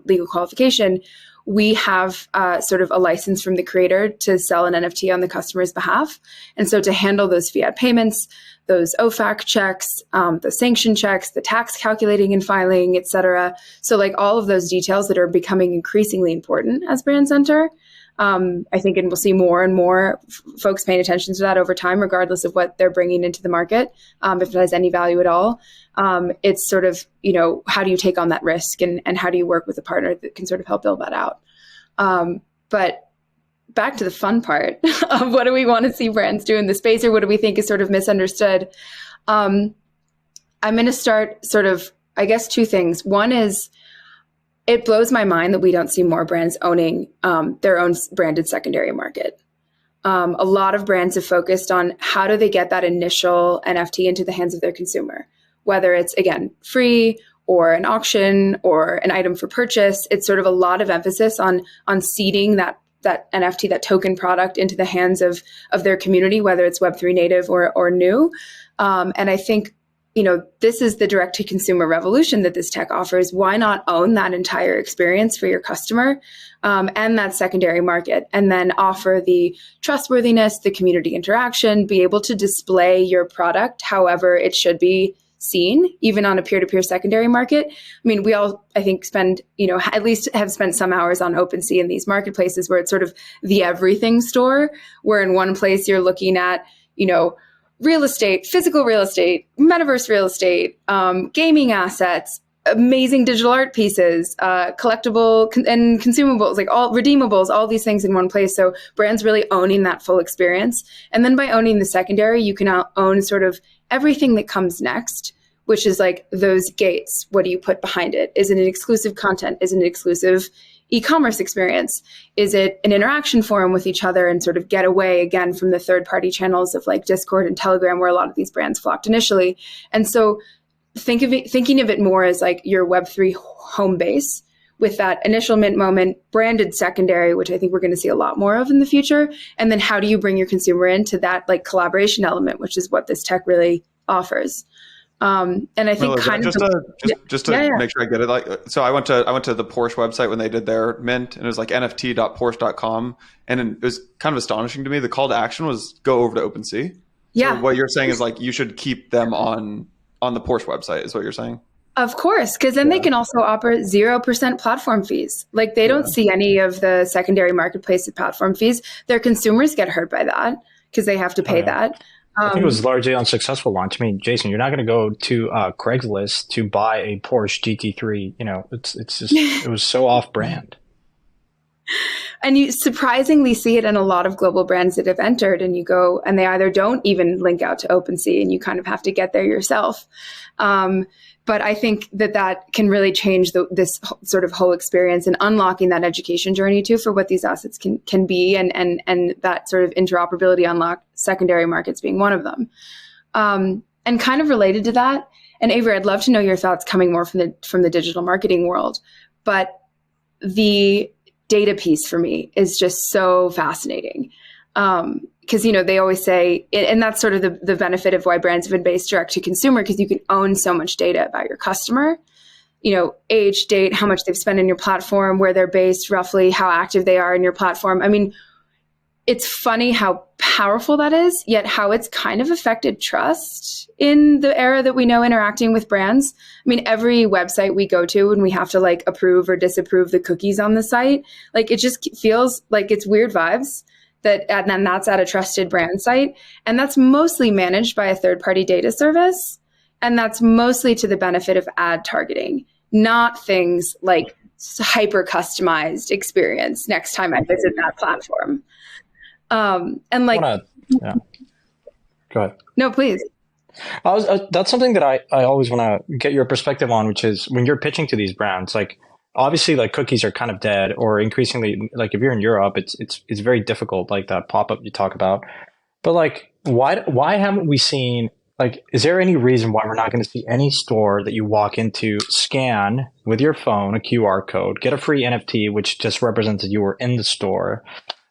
legal qualification, we have sort of a license from the creator to sell an NFT on the customer's behalf. And so to handle those fiat payments, those OFAC checks, the sanction checks, the tax calculating and filing, et cetera. So like all of those details that are becoming increasingly important as brands enter, I think, and we'll see more and more folks paying attention to that over time, regardless of what they're bringing into the market, if it has any value at all. It's sort of, how do you take on that risk, and how do you work with a partner that can sort of help build that out? But back to the fun part of what do we want to see brands do in the space, or what do we think is sort of misunderstood? I'm going to start sort of, I guess, two things. One is, it blows my mind that we don't see more brands owning their own branded secondary market. A lot of brands have focused on how do they get that initial NFT into the hands of their consumer, whether it's, again, free or an auction or an item for purchase. It's sort of a lot of emphasis on seeding that NFT, that token product, into the hands of their community, whether it's Web3 native or new. And I think, this is the direct-to-consumer revolution that this tech offers. Why not own that entire experience for your customer and that secondary market, and then offer the trustworthiness, the community interaction, be able to display your product however it should be seen, even on a peer-to-peer secondary market. I mean, we all, I think, spend, at least have spent some hours on OpenSea in these marketplaces where it's sort of the everything store, where in one place you're looking at, real estate, physical real estate, metaverse real estate, gaming assets, amazing digital art pieces, collectible and consumables, like all redeemables, all these things in one place. So brands really owning that full experience. And then by owning the secondary, you can own sort of everything that comes next, which is like those gates. What do you put behind it? Is it an exclusive content? Is it an exclusive e-commerce experience? Is it an interaction forum with each other, and sort of get away again from the third-party channels of like Discord and Telegram, where a lot of these brands flocked initially? And so thinking of it more as like your Web3 home base, with that initial mint moment, branded secondary, which I think we're going to see a lot more of in the future. And then how do you bring your consumer into that like collaboration element, which is what this tech really offers. And I think just to make sure I get it, like, so I went to the Porsche website when they did their mint, and it was like nft.porsche.com, and it was kind of astonishing to me. The call to action was go over to OpenSea. Yeah. So what you're saying is like you should keep them on the Porsche website, is what you're saying? Of course, because then they can also offer 0% platform fees. Like they don't see any of the secondary marketplace platform fees. Their consumers get hurt by that because they have to pay that. I think it was largely unsuccessful launch. I mean, Jason, you're not going to go to Craigslist to buy a Porsche GT3. It's just it was so off brand. And you surprisingly see it in a lot of global brands that have entered, and you go, and they either don't even link out to OpenSea, and you kind of have to get there yourself. But I think that can really change this sort of whole experience, and unlocking that education journey too for what these assets can be, and that sort of interoperability unlock, secondary markets being one of them. And kind of related to that, and Avery, I'd love to know your thoughts coming more from the digital marketing world, but the data piece for me is just so fascinating. Because, they always say, and that's sort of the benefit of why brands have been based direct to consumer, because you can own so much data about your customer, age, date, how much they've spent in your platform, where they're based, roughly how active they are in your platform. I mean, it's funny how powerful that is, yet how it's kind of affected trust in the era that we know interacting with brands. I mean, every website we go to and we have to like approve or disapprove the cookies on the site, like it just feels like it's weird vibes. And then that's at a trusted brand site. And that's mostly managed by a third-party data service. And that's mostly to the benefit of ad targeting, not things like hyper customized experience next time I visit that platform. And like, Go ahead. No, please. That's something that I always want to get your perspective on, which is when you're pitching to these brands, like, obviously, like cookies are kind of dead, or increasingly, like if you're in Europe, it's very difficult, like that pop-up you talk about. But like, why haven't we seen, like, is there any reason why we're not going to see any store that you walk into, scan with your phone a QR code, get a free NFT, which just represents that you were in the store,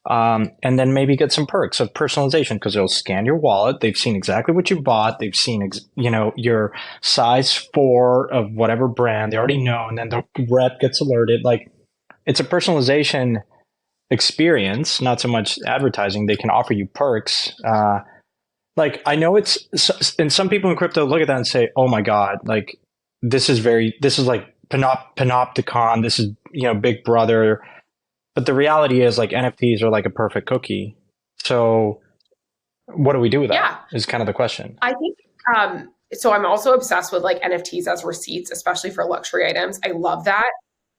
and then maybe get some perks of personalization, because they'll scan your wallet. They've seen exactly what you bought. They've seen, your size 4 of whatever brand. They already know. And then the rep gets alerted. Like, it's a personalization experience, not so much advertising. They can offer you perks. Like, I know and some people in crypto look at that and say, oh my God, like, this is like panopticon. This is, Big Brother. But the reality is like NFTs are like a perfect cookie. So what do we do with that is kind of the question. I think, so I'm also obsessed with like NFTs as receipts, especially for luxury items. I love that.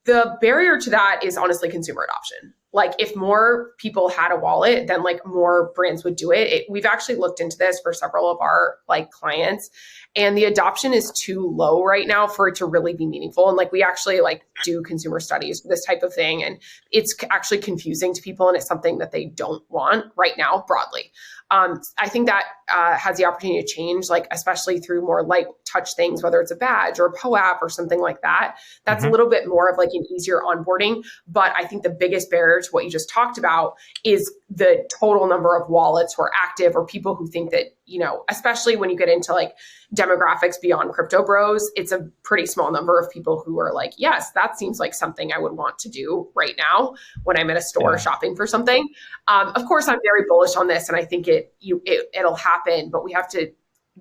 The barrier to that is honestly consumer adoption. Like if more people had a wallet, then like more brands would do it. We've actually looked into this for several of our like clients, and the adoption is too low right now for it to really be meaningful. And like we actually like do consumer studies for this type of thing, and it's actually confusing to people, and it's something that they don't want right now broadly. I think that has the opportunity to change, like especially through more light touch things, whether it's a badge or a POAP or something like that. That's a little bit more of like an easier onboarding. But I think the biggest barrier to what you just talked about is the total number of wallets who are active, or people who think that, you know, especially when you get into like demographics beyond crypto bros, it's a pretty small number of people who are like, yes, that seems like something I would want to do right now when I'm at a store shopping for something. Of course, I'm very bullish on this, and I think it'll happen, but we have to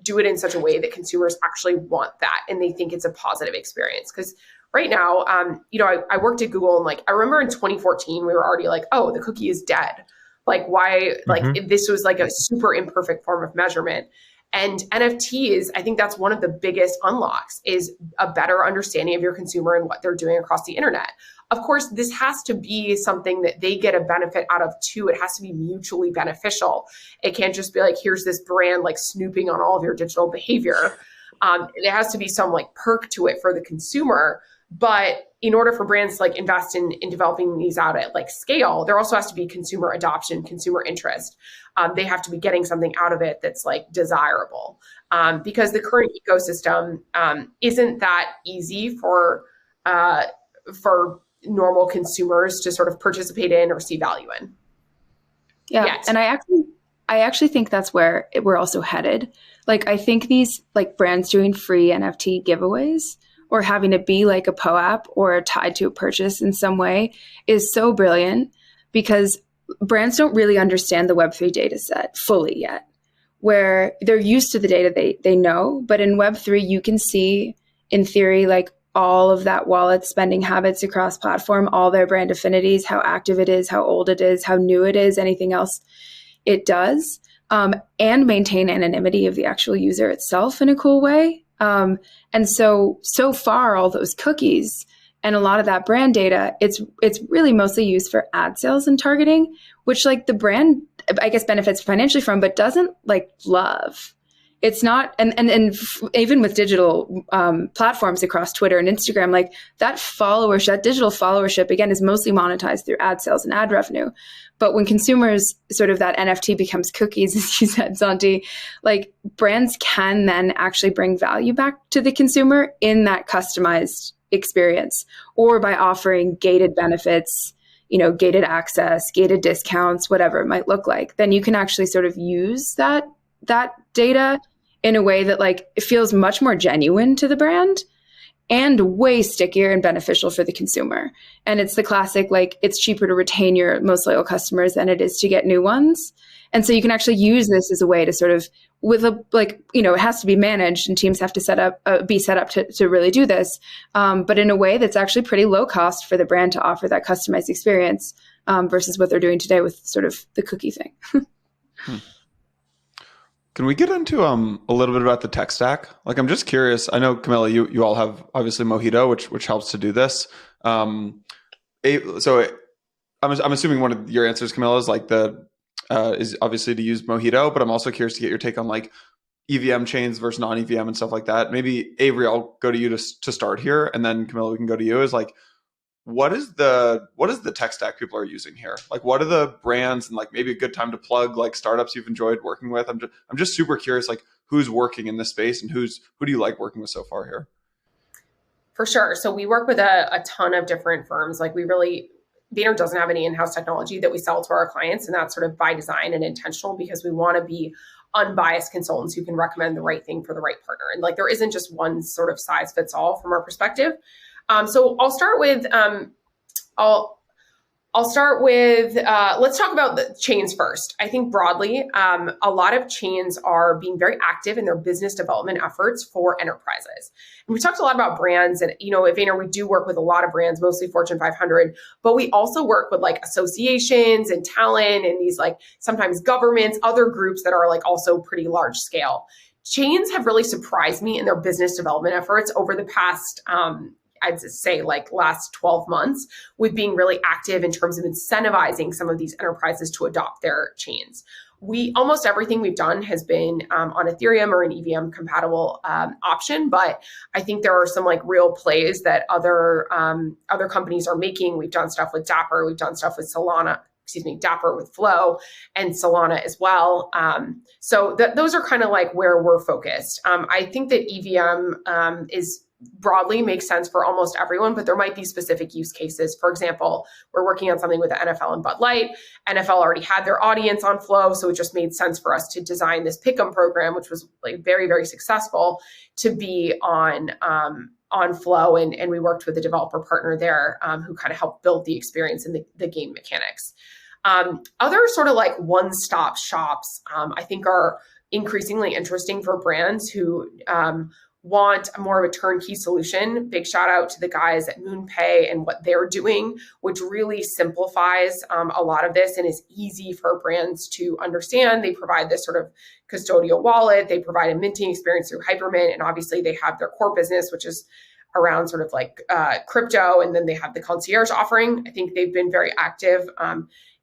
do it in such a way that consumers actually want that and they think it's a positive experience. Because right now, you know, I worked at Google, and like I remember in 2014 we were already like, oh, the cookie is dead. Like why? Like this was like a super imperfect form of measurement. And NFTs, I think that's one of the biggest unlocks, is a better understanding of your consumer and what they're doing across the internet. Of course, this has to be something that they get a benefit out of too. It has to be mutually beneficial. It can't just be like, here's this brand like snooping on all of your digital behavior. There has to be some like perk to it for the consumer. But in order for brands to like invest in developing these out at like scale, there also has to be consumer adoption, consumer interest. They have to be getting something out of it that's like desirable, because the current ecosystem isn't that easy for normal consumers to sort of participate in or see value in. Yeah, yet. And I actually think that's where we're also headed. Like I think these like brands doing free NFT giveaways, or having it be like a POAP or tied to a purchase in some way, is so brilliant, because brands don't really understand the Web3 data set fully yet, where they're used to the data they know. But in Web3, you can see, in theory, like all of that wallet spending habits across platform, all their brand affinities, how active it is, how old it is, how new it is, anything else it does, and maintain anonymity of the actual user itself in a cool way. And so far, all those cookies and a lot of that brand data, it's really mostly used for ad sales and targeting, which like the brand, I guess, benefits financially from, but doesn't like love. It's not, and even with digital platforms across Twitter and Instagram, like that digital followership, again, is mostly monetized through ad sales and ad revenue. But when consumers, sort of that NFT becomes cookies, as you said, Santi, like brands can then actually bring value back to the consumer in that customized experience, or by offering gated benefits, you know, gated access, gated discounts, whatever it might look like. Then you can actually sort of use that data in a way that like it feels much more genuine to the brand and way stickier and beneficial for the consumer. And it's the classic, like it's cheaper to retain your most loyal customers than it is to get new ones. And so you can actually use this as a way to sort of, with a, like, you know, it has to be managed and teams have to be set up to really do this, but in a way that's actually pretty low cost for the brand to offer that customized experience, versus what they're doing today with sort of the cookie thing. Can we get into a little bit about the tech stack? Like, I'm just curious. I know, Camilla, you all have obviously Mojito, which helps to do this. So I'm assuming one of your answers, Camilla, is like is obviously to use Mojito, but I'm also curious to get your take on like EVM chains versus non-EVM and stuff like that. Maybe Avery, I'll go to you to start here, and then Camilla, we can go to you. Is like, what is the tech stack people are using here? Like, what are the brands, and like maybe a good time to plug like startups you've enjoyed working with? I'm just super curious, like who's working in this space and who do you like working with so far here? For sure. So we work with a ton of different firms. Like Vayner doesn't have any in-house technology that we sell to our clients, and that's sort of by design and intentional, because we want to be unbiased consultants who can recommend the right thing for the right partner. And like there isn't just one sort of size fits all from our perspective. So I'll start with, I'll I'll start with, let's talk about the chains first. I think broadly, a lot of chains are being very active in their business development efforts for enterprises. And we talked a lot about brands, and, at Vayner, we do work with a lot of brands, mostly Fortune 500, but we also work with like associations and talent and these like sometimes governments, other groups that are like also pretty large scale. Chains have really surprised me in their business development efforts over the past, I'd say like last 12 months, with being really active in terms of incentivizing some of these enterprises to adopt their chains. Almost everything we've done has been on Ethereum or an EVM compatible option, but I think there are some like real plays that other companies are making. We've done stuff with Dapper, we've done stuff with Dapper with Flow, and Solana as well. So those are kind of like where we're focused. I think that EVM is broadly makes sense for almost everyone, but there might be specific use cases. For example, we're working on something with the NFL and Bud Light. NFL already had their audience on Flow, so it just made sense for us to design this Pick'em program, which was like very, very successful, to be on Flow. And we worked with a developer partner there who kind of helped build the experience and the game mechanics. Other sort of like one-stop shops, I think are increasingly interesting for brands who want more of a turnkey solution. Big shout out to the guys at MoonPay and what they're doing, which really simplifies a lot of this and is easy for brands to understand. They provide this sort of custodial wallet. They provide a minting experience through Hypermint. And obviously they have their core business, which is around sort of like crypto. And then they have the concierge offering. I think they've been very active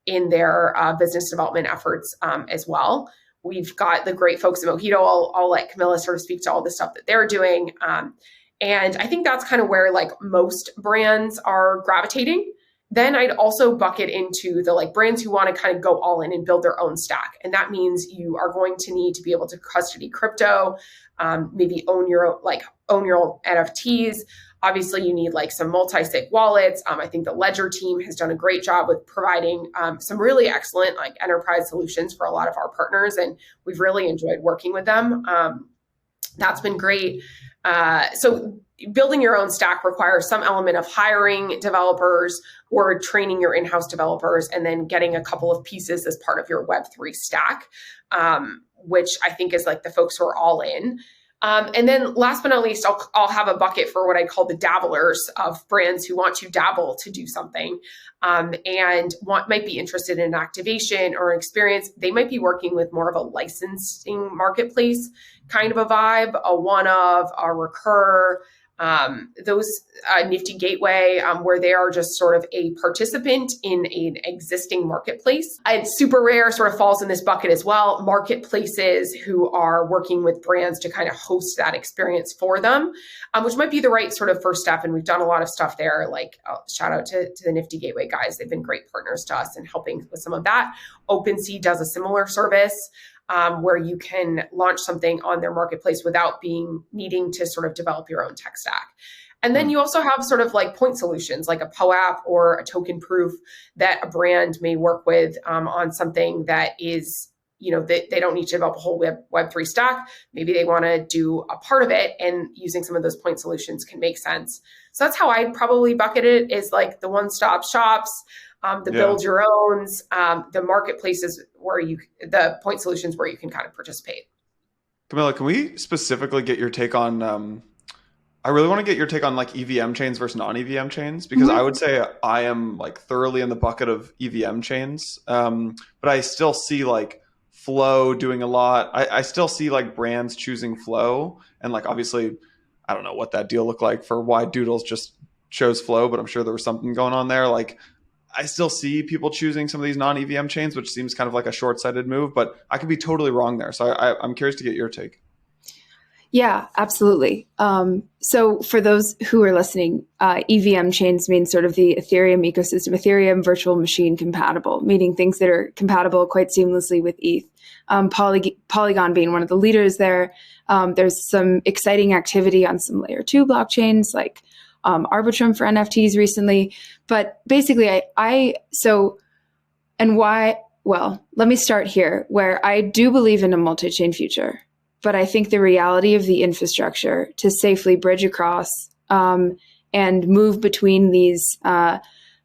in their business development efforts as well. We've got the great folks at Mojito. I'll let Camilla sort of speak to all the stuff that they're doing. And I think that's kind of where like most brands are gravitating. Then I'd also bucket into the like brands who want to kind of go all in and build their own stack. And that means you are going to need to be able to custody crypto, maybe own your own NFTs. Obviously, you need like some multi-sig wallets. I think the Ledger team has done a great job with providing some really excellent like enterprise solutions for a lot of our partners, and we've really enjoyed working with them. That's been great. So building your own stack requires some element of hiring developers or training your in-house developers, and then getting a couple of pieces as part of your Web3 stack, which I think is like the folks who are all in. And then last but not least, I'll have a bucket for what I call the dabblers of brands who want to dabble to do something and might be interested in activation or experience. They might be working with more of a licensing marketplace kind of a vibe, a one-of, a recur, those Nifty Gateway, where they are just sort of a participant in an existing marketplace. And Super Rare sort of falls in this bucket as well. Marketplaces who are working with brands to kind of host that experience for them, which might be the right sort of first step. And we've done a lot of stuff there, like shout out to the Nifty Gateway guys. They've been great partners to us in helping with some of that. OpenSea does a similar service. Where you can launch something on their marketplace without needing to sort of develop your own tech stack. And then you also have sort of like point solutions like a POAP or a token proof that a brand may work with on something that is, they don't need to develop a whole Web3 stack. Maybe they want to do a part of it, and using some of those point solutions can make sense. So that's how I'd probably bucket it, is like the one-stop shops, build your owns, the marketplaces the point solutions where you can kind of participate. Camilla, can we specifically get your take on, I really want to get your take on like EVM chains versus non-EVM chains, because I would say I am like thoroughly in the bucket of EVM chains. But I still see like Flow doing a lot. I still see like brands choosing Flow, and like, obviously, I don't know what that deal looked like for why Doodles just chose Flow, but I'm sure there was something going on there. Like, I still see people choosing some of these non-EVM chains, which seems kind of like a short-sighted move, but I could be totally wrong there. So I'm curious to get your take. Yeah, absolutely. So for those who are listening, EVM chains mean sort of the Ethereum ecosystem, Ethereum virtual machine compatible, meaning things that are compatible quite seamlessly with ETH. Polygon being one of the leaders there. There's some exciting activity on some layer 2 blockchains like Arbitrum for NFTs recently. But basically, let me start here, where I do believe in a multi-chain future. But I think the reality of the infrastructure to safely bridge across and move between these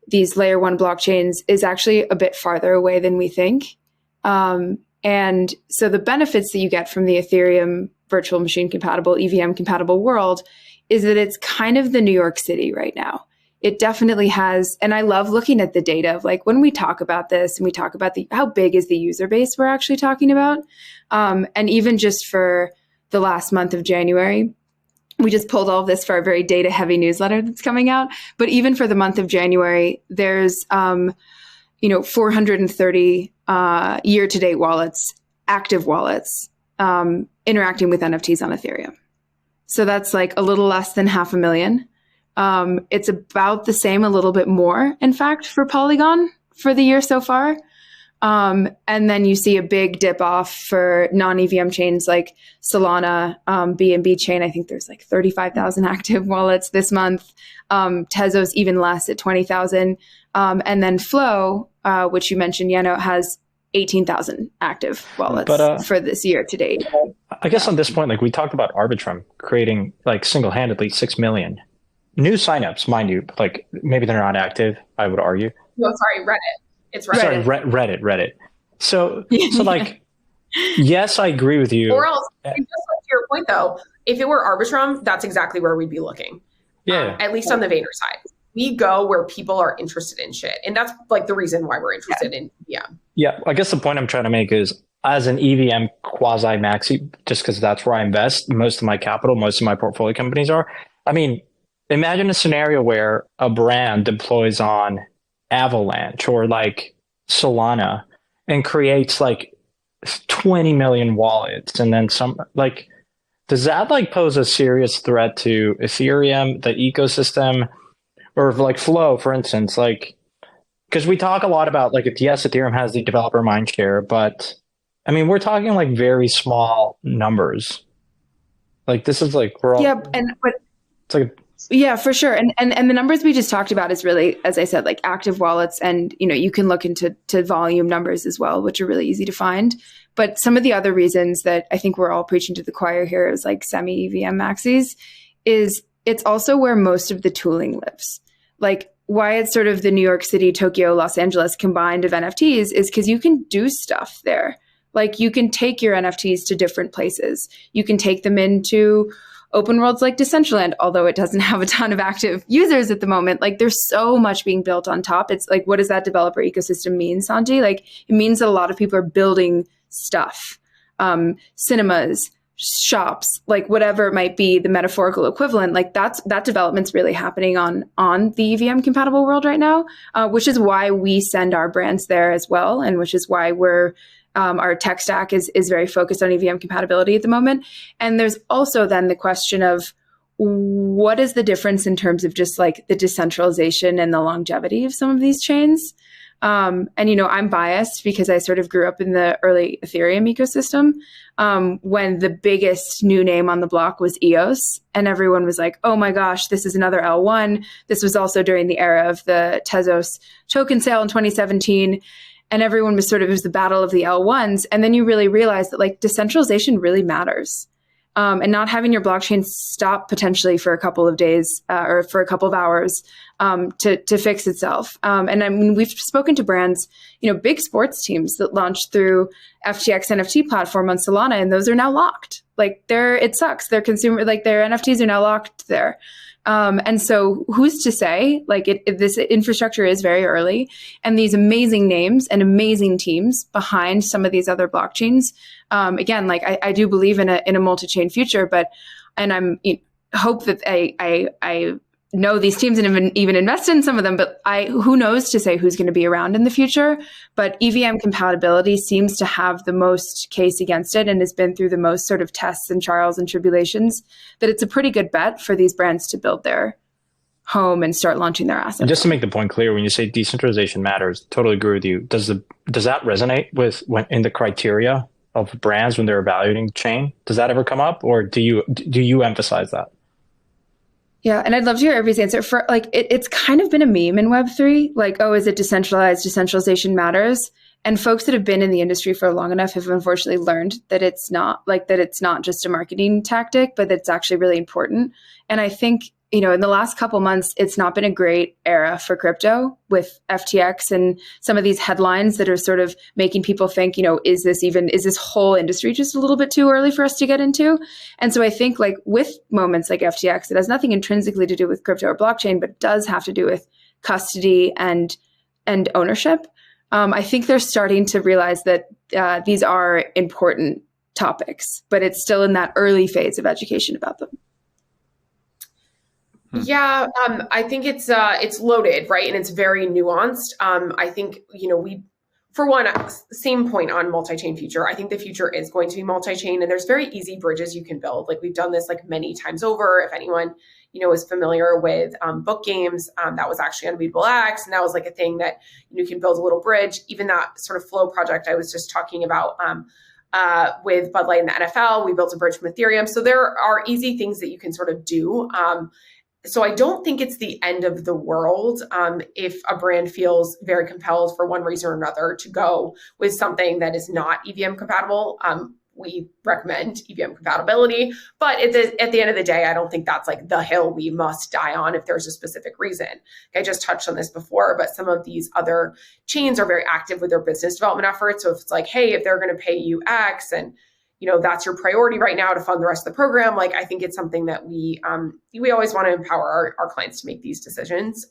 these layer one blockchains is actually a bit farther away than we think. And so the benefits that you get from the Ethereum virtual machine compatible, EVM compatible world is that it's kind of the New York City right now. It definitely has, and I love looking at the data of like when we talk about this and we talk about how big is the user base we're actually talking about. And even just for the last month of January, we just pulled all of this for our very data heavy newsletter that's coming out. But even for the month of January, there's, 430 year-to-date wallets, active wallets, interacting with NFTs on Ethereum. So that's like a little less than 500,000. It's about the same, a little bit more, in fact, for Polygon for the year so far. And then you see a big dip off for non-EVM chains like Solana, BNB chain. I think there's like 35,000 active wallets this month. Tezos even less at 20,000. And then Flow, which you mentioned, has 18,000 active wallets for this year to date. I guess on this point, like we talked about Arbitrum creating like single-handedly 6 million new signups, mind you, like maybe they're not active, I would argue. No, sorry, Reddit. It's Reddit. Sorry, Reddit. So like, yes, I agree with you. Or else, just like to your point though, if it were Arbitrum, that's exactly where we'd be looking. Yeah. At least on the Vayner side. We go where people are interested in shit. And that's like the reason why we're interested in EVM. Yeah. I guess the point I'm trying to make is as an EVM quasi maxi, just because that's where I invest most of my capital, most of my portfolio companies are. I mean, imagine a scenario where a brand deploys on Avalanche or like Solana and creates like 20 million wallets and then some, like, does that like pose a serious threat to Ethereum, the ecosystem, or like Flow, for instance? Like, because we talk a lot about like, yes, Ethereum has the developer mindshare, but I mean, we're talking like very small numbers. Like this is like, we're all, it's like, yeah, for sure. And the numbers we just talked about is really, as I said, like active wallets. And, you can look into volume numbers as well, which are really easy to find. But some of the other reasons that I think we're all preaching to the choir here is like semi-EVM maxis is it's also where most of the tooling lives. Like why it's sort of the New York City, Tokyo, Los Angeles combined of NFTs is because you can do stuff there. Like you can take your NFTs to different places. You can take them into open worlds like Decentraland, although it doesn't have a ton of active users at the moment. Like there's so much being built on top. It's like, what does that developer ecosystem mean, Sanji? Like it means that a lot of people are building stuff, cinemas, shops, like whatever it might be, the metaphorical equivalent, like that development's really happening on the EVM compatible world right now, which is why we send our brands there as well. And which is why our tech stack is very focused on EVM compatibility at the moment. And there's also then the question of what is the difference in terms of just like the decentralization and the longevity of some of these chains? And, I'm biased because I sort of grew up in the early Ethereum ecosystem when the biggest new name on the block was EOS. And everyone was like, oh my gosh, this is another L1. This was also during the era of the Tezos token sale in 2017. And everyone was it was the battle of the L1s. And then you really realize that like decentralization really matters. And not having your blockchain stop potentially for a couple of days or for a couple of hours to fix itself. And I mean, we've spoken to brands, big sports teams that launched through FTX NFT platform on Solana, and those are now locked. Like it sucks. Their NFTs are now locked there. And so who's to say, like this infrastructure is very early and these amazing names and amazing teams behind some of these other blockchains. Again, like I do believe in a multi-chain future, and I'm hope that I know these teams and even invest in some of them, but who knows to say who's going to be around in the future. But EVM compatibility seems to have the most case against it and has been through the most sort of tests and trials and tribulations, that it's a pretty good bet for these brands to build their home and start launching their assets. And just to make the point clear, when you say decentralization matters, totally agree with you. Does that resonate with in the criteria of brands when they're evaluating chain? Does that ever come up, or do you emphasize that? Yeah, and I'd love to hear Avery's answer. For like, it's kind of been a meme in Web3, like, oh, is it decentralized? Decentralization matters. And folks that have been in the industry for long enough have unfortunately learned that it's not just a marketing tactic, but that it's actually really important. And I think in the last couple months, it's not been a great era for crypto with FTX and some of these headlines that are sort of making people think, is this whole industry just a little bit too early for us to get into? And so I think like with moments like FTX, it has nothing intrinsically to do with crypto or blockchain, but does have to do with custody and ownership. I think they're starting to realize that these are important topics, but it's still in that early phase of education about them. Yeah, I think it's loaded, right? And it's very nuanced. I think, for one, same point on multi-chain future. I think the future is going to be multi-chain, and there's very easy bridges you can build. Like we've done this like many times over. If anyone, is familiar with book games, that was actually Unbeatable X, and that was like a thing that you can build a little bridge. Even that sort of flow project I was just talking about with Bud Light and the NFL, we built a bridge from Ethereum. So there are easy things that you can sort of do. So I don't think it's the end of the world if a brand feels very compelled for one reason or another to go with something that is not EVM compatible. We recommend EVM compatibility, but at the end of the day, I don't think that's like the hill we must die on if there's a specific reason. I just touched on this before, but some of these other chains are very active with their business development efforts. So if it's like, hey, if they're going to pay you X and that's your priority right now to fund the rest of the program. Like, I think it's something that we always want to empower our clients to make these decisions.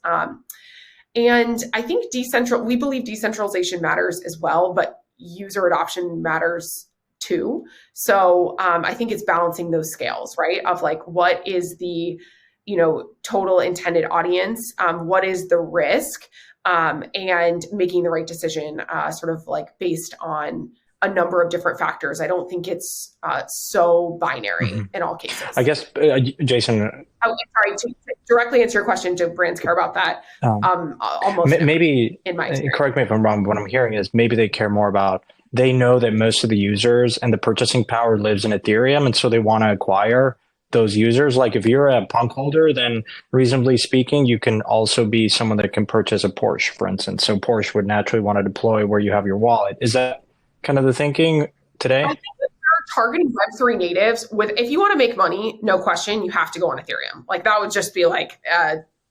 And I think we believe decentralization matters as well, but user adoption matters too. So I think it's balancing those scales, right? Of like, what is the, total intended audience? What is the risk? And making the right decision sort of like based on a number of different factors. I don't think it's so binary in all cases. I guess, Jason. Sorry, to directly answer your question, do brands care about that? Almost maybe, in my experience. Correct me if I'm wrong, but what I'm hearing is maybe they care more about, they know that most of the users and the purchasing power lives in Ethereum, and so they want to acquire those users. Like if you're a punk holder, then reasonably speaking, you can also be someone that can purchase a Porsche, for instance. So Porsche would naturally want to deploy where you have your wallet. Is that kind of the thinking today? I think that they're targeting Web3 natives if you want to make money, no question, you have to go on Ethereum. Like that would just be like,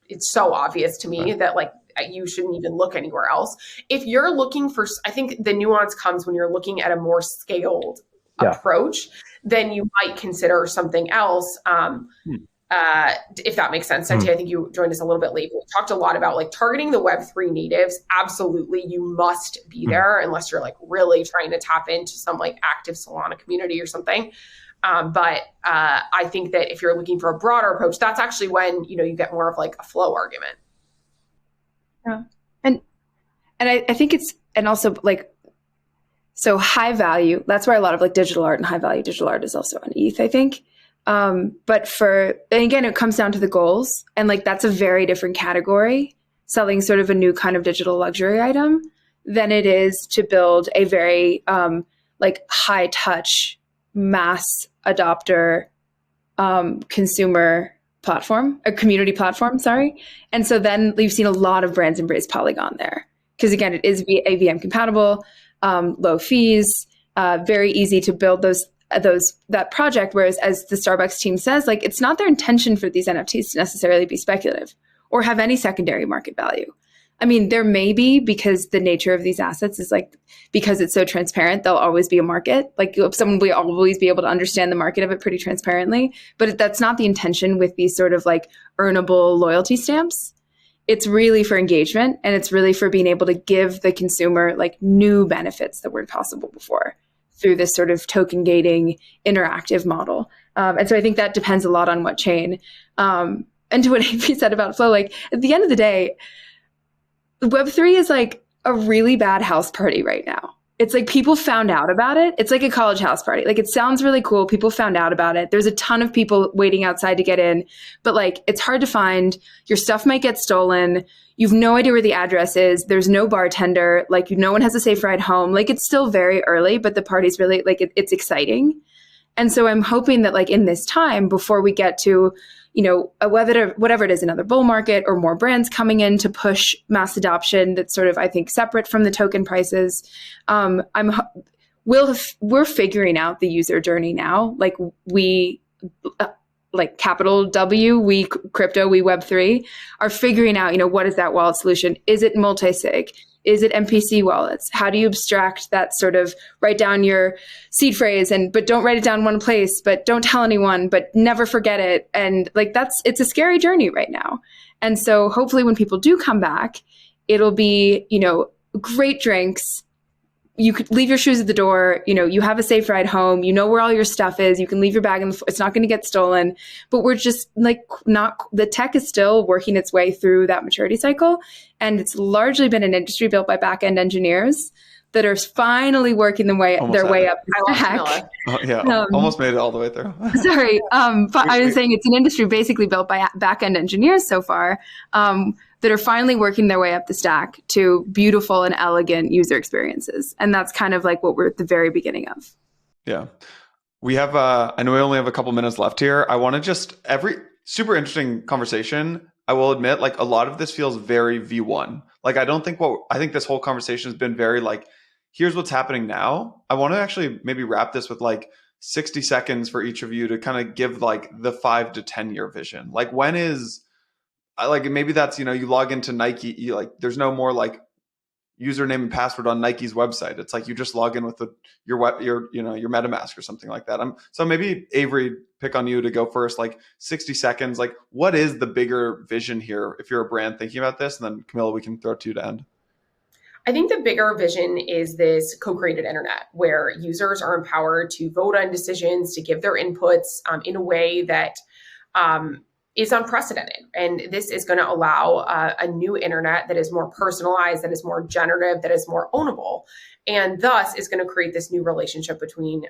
it's so obvious to me that like you shouldn't even look anywhere else. If you're looking for, I think the nuance comes when you're looking at a more scaled approach, then you might consider something else. If that makes sense. Santi, I think you joined us a little bit late. We talked a lot about like targeting the Web3 natives. Absolutely, you must be there unless you're like really trying to tap into some like active Solana community or something. But I think that if you're looking for a broader approach, that's actually when, you get more of like a flow argument. Yeah. And I think it's, and also like, so high value, that's where a lot of like digital art and high value digital art is also on ETH, I think. But and again, it comes down to the goals, and like that's a very different category, selling sort of a new kind of digital luxury item than it is to build a very like high touch mass adopter consumer platform, a community platform, sorry. And so then we've seen a lot of brands embrace Polygon there because again, it is AVM compatible, low fees, very easy to build that project. Whereas as the Starbucks team says, like it's not their intention for these NFTs to necessarily be speculative or have any secondary market value. I mean, there may be, because the nature of these assets is like, because it's so transparent, there'll always be a market. Like someone will always be able to understand the market of it pretty transparently, but that's not the intention with these sort of like earnable loyalty stamps. It's really for engagement, and it's really for being able to give the consumer like new benefits that weren't possible before through this sort of token gating interactive model. And so I think that depends a lot on what chain. And to what Avery said about flow, like at the end of the day, Web3 is like a really bad house party right now. It's like people found out about it. It's like a college house party. Like it sounds really cool. People found out about it. There's a ton of people waiting outside to get in, but like it's hard to find. Your stuff might get stolen. You've no idea where the address is. There's no bartender. Like no one has a safe ride home. Like it's still very early, but the party's really like it's exciting. And so I'm hoping that like in this time before we get to, whatever it is, another bull market or more brands coming in to push mass adoption that's sort of, I think, separate from the token prices. We're figuring out the user journey now. Like like capital W, we crypto, we Web3, are figuring out, what is that wallet solution? Is it multi-sig? Is it MPC wallets? How do you abstract that sort of write down your seed phrase but don't write it down one place, but don't tell anyone, but never forget it. And like it's a scary journey right now. And so hopefully when people do come back, it'll be, great drinks. You could leave your shoes at the door, you have a safe ride home, where all your stuff is, you can leave your bag it's not going to get stolen, but we're just the tech is still working its way through that maturity cycle. And it's largely been an industry built by back-end engineers that are finally working their way up the stack. Oh, yeah, almost made it all the way through. Sorry. But I was saying it's an industry basically built by back-end engineers so far, that are finally working their way up the stack to beautiful and elegant user experiences. And that's kind of like what we're at the very beginning of. Yeah. We have, I know we only have a couple minutes left here. I want to super interesting conversation. I will admit, like a lot of this feels very V1. Like, I think this whole conversation has been very like, here's what's happening now. I want to actually maybe wrap this with like 60 seconds for each of you to kind of give like the 5 to 10 year vision. Like maybe that's, you log into Nike, there's no more like username and password on Nike's website. It's like you just log in with your MetaMask or something like that. So maybe Avery, pick on you to go first, like 60 seconds. Like, what is the bigger vision here if you're a brand thinking about this? And then Camilla, we can throw it to you to end. I think the bigger vision is this co-created internet where users are empowered to vote on decisions, to give their inputs in a way that is unprecedented. And this is going to allow a new internet that is more personalized, that is more generative, that is more ownable, and thus is going to create this new relationship between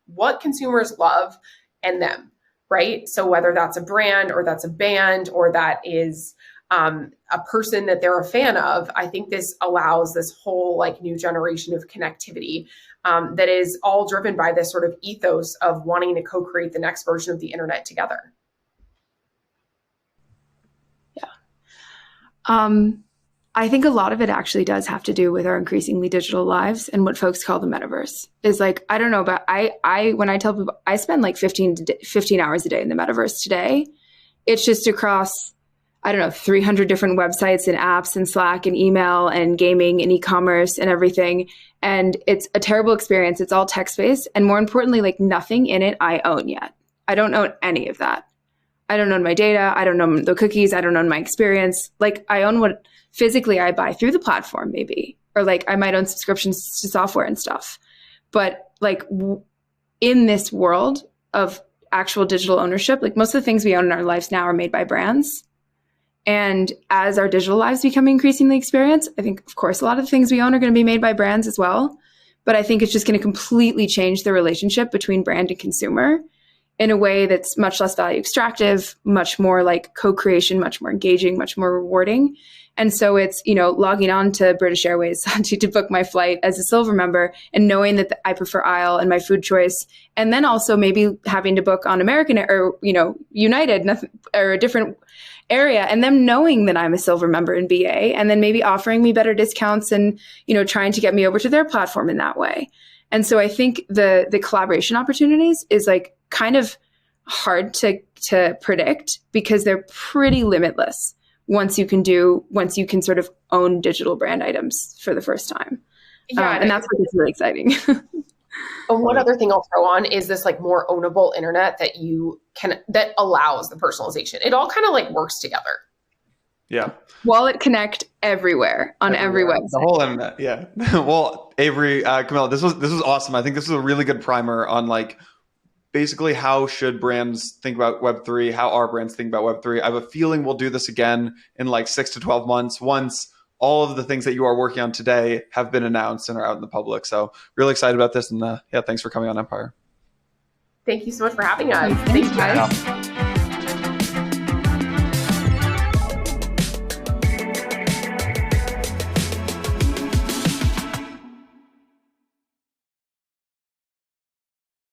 what consumers love and them, right? So whether that's a brand or that's a band or that is a person that they're a fan of, I think this allows this whole like new generation of connectivity that is all driven by this sort of ethos of wanting to co-create the next version of the internet together. I think a lot of it actually does have to do with our increasingly digital lives and what folks call the metaverse. Is like, I don't know, but when I tell people I spend like 15 hours a day in the metaverse today, it's just across, 300 different websites and apps and Slack and email and gaming and e-commerce and everything. And it's a terrible experience. It's all text-based. And more importantly, like nothing in it I own yet. I don't own any of that. I don't own my data. I don't own the cookies. I don't own my experience. Like I own what physically I buy through the platform maybe, or like I might own subscriptions to software and stuff. But like in this world of actual digital ownership, like most of the things we own in our lives now are made by brands. And as our digital lives become increasingly experienced, I think, of course, a lot of the things we own are going to be made by brands as well. But I think it's just going to completely change the relationship between brand and consumer in a way that's much less value extractive, much more like co-creation, much more engaging, much more rewarding. And so it's, logging on to British Airways to book my flight as a silver member and knowing that I prefer aisle and my food choice. And then also maybe having to book on American or, United or a different area, and them knowing that I'm a silver member in BA and then maybe offering me better discounts and, trying to get me over to their platform in that way. And so I think the collaboration opportunities is like kind of hard to predict because they're pretty limitless once you can sort of own digital brand items for the first time. Yeah, and that's what's really exciting. And one other thing I'll throw on is this like more ownable internet that allows the personalization. It all kind of like works together. Yeah. Wallet connect everywhere on every website. The whole internet. Yeah. Well, Avery, Camilla, this was awesome. I think this was a really good primer on like basically how should brands think about Web3, how are brands think about Web3. I have a feeling we'll do this again in like 6 to 12 months once all of the things that you are working on today have been announced and are out in the public. So really excited about this. And thanks for coming on Empire. Thank you so much for having us. Thanks, guys.